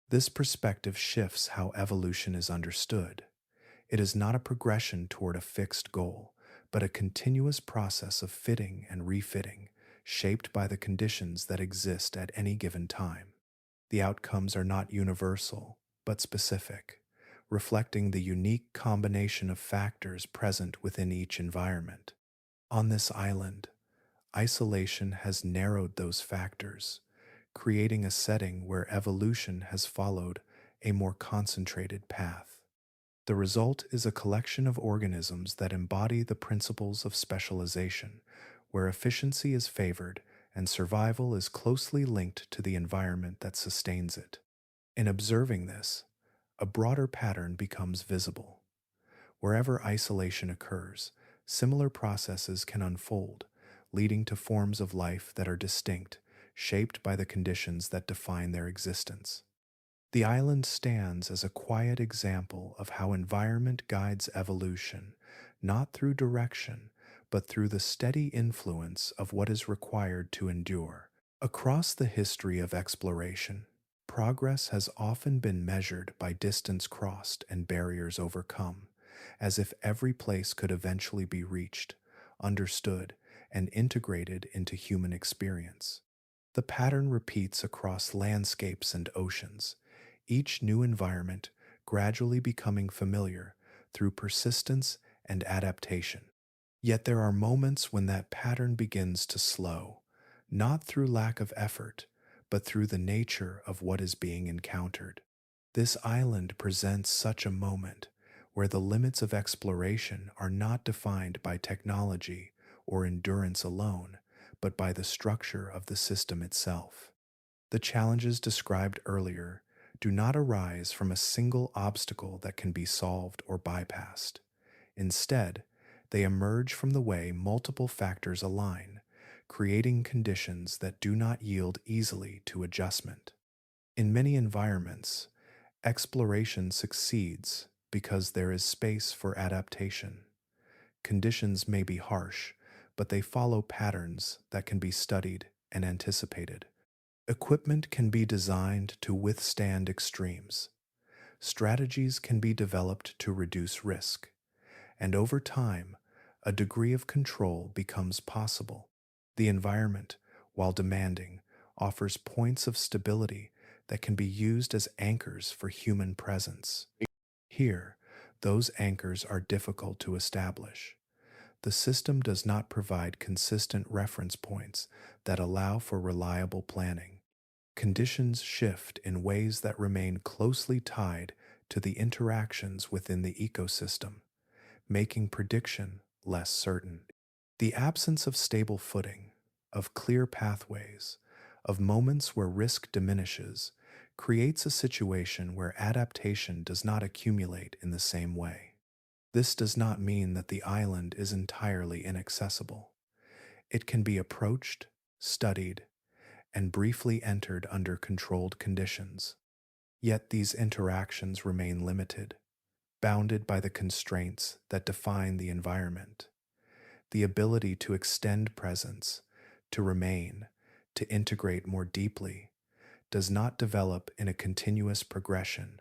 S1: This perspective shifts how evolution is understood. It is not a progression toward a fixed goal, but a continuous process of fitting and refitting, shaped by the conditions that exist at any given time. The outcomes are not universal, but specific, reflecting the unique combination of factors present within each environment. On this island, isolation has narrowed those factors, creating a setting where evolution has followed a more concentrated path. The result is a collection of organisms that embody the principles of specialization, where efficiency is favored and survival is closely linked to the environment that sustains it. In observing this, a broader pattern becomes visible. Wherever isolation occurs, similar processes can unfold, leading to forms of life that are distinct, shaped by the conditions that define their existence. The island stands as a quiet example of how environment guides evolution, not through direction, but through the steady influence of what is required to endure. Across the history of exploration, progress has often been measured by distance crossed and barriers overcome, as if every place could eventually be reached, understood, and integrated into human experience. The pattern repeats across landscapes and oceans, each new environment gradually becoming familiar through persistence and adaptation. Yet there are moments when that pattern begins to slow, not through lack of effort, but through the nature of what is being encountered. This island presents such a moment where the limits of exploration are not defined by technology or endurance alone, but by the structure of the system itself. The challenges described earlier do not arise from a single obstacle that can be solved or bypassed. Instead, they emerge from the way multiple factors align, creating conditions that do not yield easily to adjustment. In many environments, exploration succeeds because there is space for adaptation. Conditions may be harsh, but they follow patterns that can be studied and anticipated. Equipment can be designed to withstand extremes. Strategies can be developed to reduce risk. And over time, a degree of control becomes possible. The environment, while demanding, offers points of stability that can be used as anchors for human presence. Here, those anchors are difficult to establish. The system does not provide consistent reference points that allow for reliable planning. Conditions shift in ways that remain closely tied to the interactions within the ecosystem, making prediction less certain. The absence of stable footing, of clear pathways, of moments where risk diminishes, creates a situation where adaptation does not accumulate in the same way. This does not mean that the island is entirely inaccessible. It can be approached, studied, and briefly entered under controlled conditions. Yet these interactions remain limited, bounded by the constraints that define the environment. The ability to extend presence, to remain, to integrate more deeply, does not develop in a continuous progression.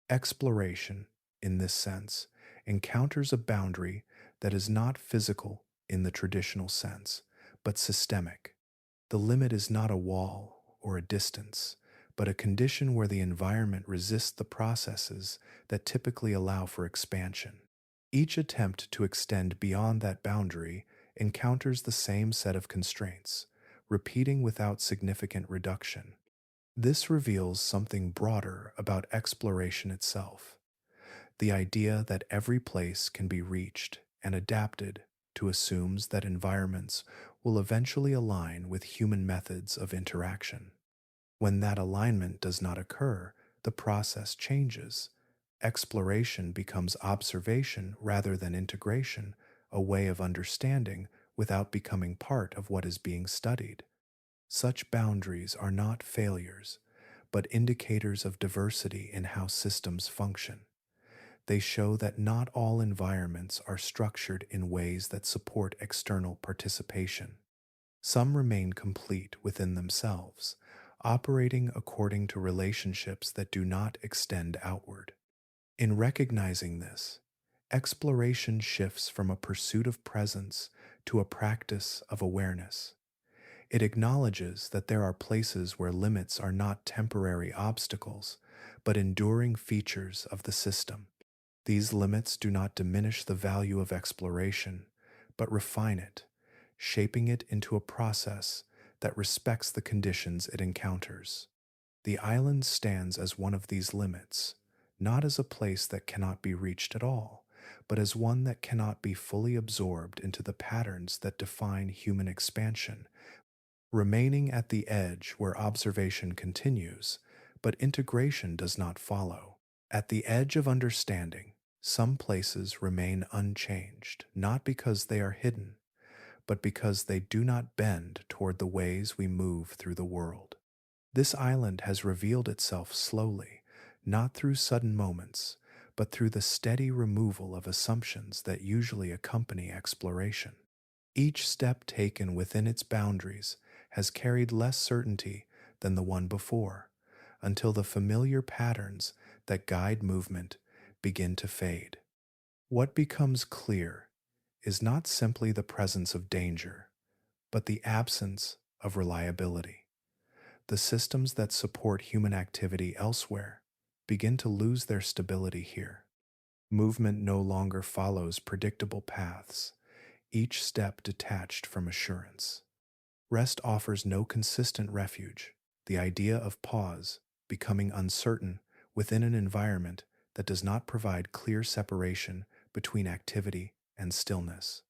S1: Exploration, in this sense, encounters a boundary that is not physical in the traditional sense, but systemic. The limit is not a wall or a distance, but a condition where the environment resists the processes that typically allow for expansion. Each attempt to extend beyond that boundary encounters the same set of constraints, repeating without significant reduction. This reveals something broader about exploration itself. The idea that every place can be reached and adapted to assumes that environments will eventually align with human methods of interaction. When that alignment does not occur, the process changes. Exploration becomes observation rather than integration, a way of understanding without becoming part of what is being studied. Such boundaries are not failures, but indicators of diversity in how systems function. They show that not all environments are structured in ways that support external participation. Some remain complete within themselves, operating according to relationships that do not extend outward. In recognizing this, exploration shifts from a pursuit of presence to a practice of awareness. It acknowledges that there are places where limits are not temporary obstacles, but enduring features of the system. These limits do not diminish the value of exploration, but refine it, shaping it into a process that respects the conditions it encounters. The island stands as one of these limits, not as a place that cannot be reached at all, but as one that cannot be fully absorbed into the patterns that define human expansion, remaining at the edge where observation continues, but integration does not follow. At the edge of understanding, some places remain unchanged, not because they are hidden, but because they do not bend toward the ways we move through the world. This island has revealed itself slowly, not through sudden moments, but through the steady removal of assumptions that usually accompany exploration. Each step taken within its boundaries has carried less certainty than the one before, until the familiar patterns that guide movement begin to fade. What becomes clear is not simply the presence of danger, but the absence of reliability. The systems that support human activity elsewhere begin to lose their stability here. Movement no longer follows predictable paths, each step detached from assurance. Rest offers no consistent refuge, the idea of pause becoming uncertain within an environment that does not provide clear separation between activity and stillness.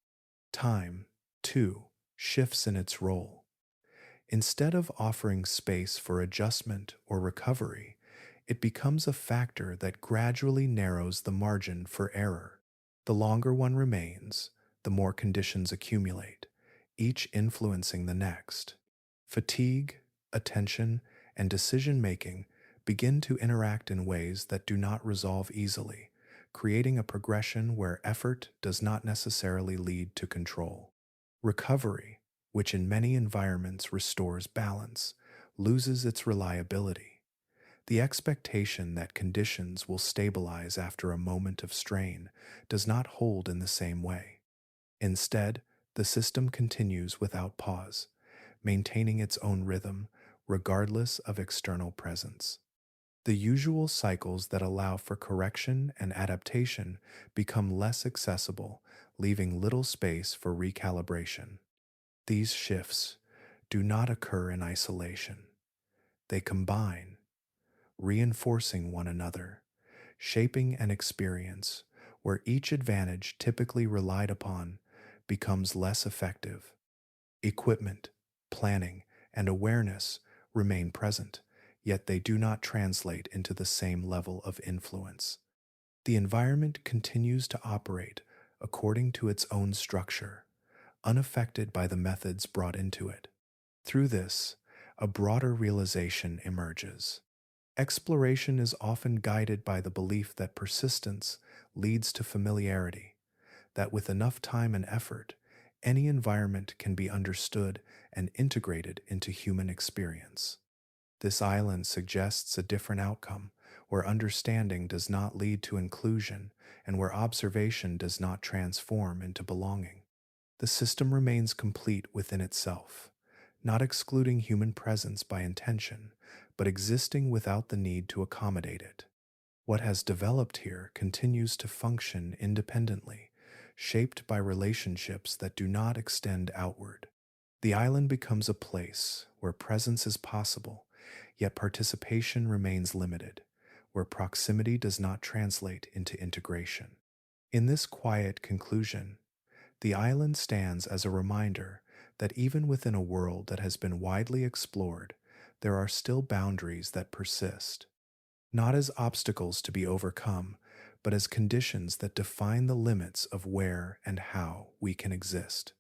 S1: Time, too, shifts in its role. Instead of offering space for adjustment or recovery, it becomes a factor that gradually narrows the margin for error. The longer one remains, the more conditions accumulate, each influencing the next. Fatigue, attention, and decision making begin to interact in ways that do not resolve easily, creating a progression where effort does not necessarily lead to control. Recovery, which in many environments restores balance, loses its reliability. The expectation that conditions will stabilize after a moment of strain does not hold in the same way. Instead, the system continues without pause, maintaining its own rhythm regardless of external presence. The usual cycles that allow for correction and adaptation become less accessible, leaving little space for recalibration. These shifts do not occur in isolation. They combine, reinforcing one another, shaping an experience where each advantage typically relied upon becomes less effective. Equipment, planning, and awareness remain present, yet they do not translate into the same level of influence. The environment continues to operate according to its own structure, unaffected by the methods brought into it. Through this, a broader realization emerges. Exploration is often guided by the belief that persistence leads to familiarity, that with enough time and effort, any environment can be understood and integrated into human experience. This island suggests a different outcome, where understanding does not lead to inclusion and where observation does not transform into belonging. The system remains complete within itself, not excluding human presence by intention, but existing without the need to accommodate it. What has developed here continues to function independently, shaped by relationships that do not extend outward. The island becomes a place where presence is possible, yet participation remains limited, where proximity does not translate into integration. In this quiet conclusion, the island stands as a reminder that even within a world that has been widely explored, there are still boundaries that persist, not as obstacles to be overcome, but as conditions that define the limits of where and how we can exist.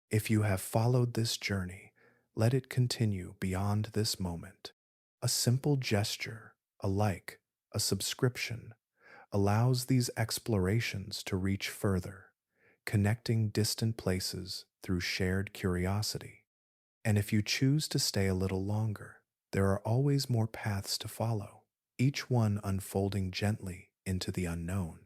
S1: If you have followed this journey, let it continue beyond this moment. A simple gesture, a like, a subscription, allows these explorations to reach further, connecting distant places through shared curiosity. And if you choose to stay a little longer, there are always more paths to follow, each one unfolding gently into the unknown.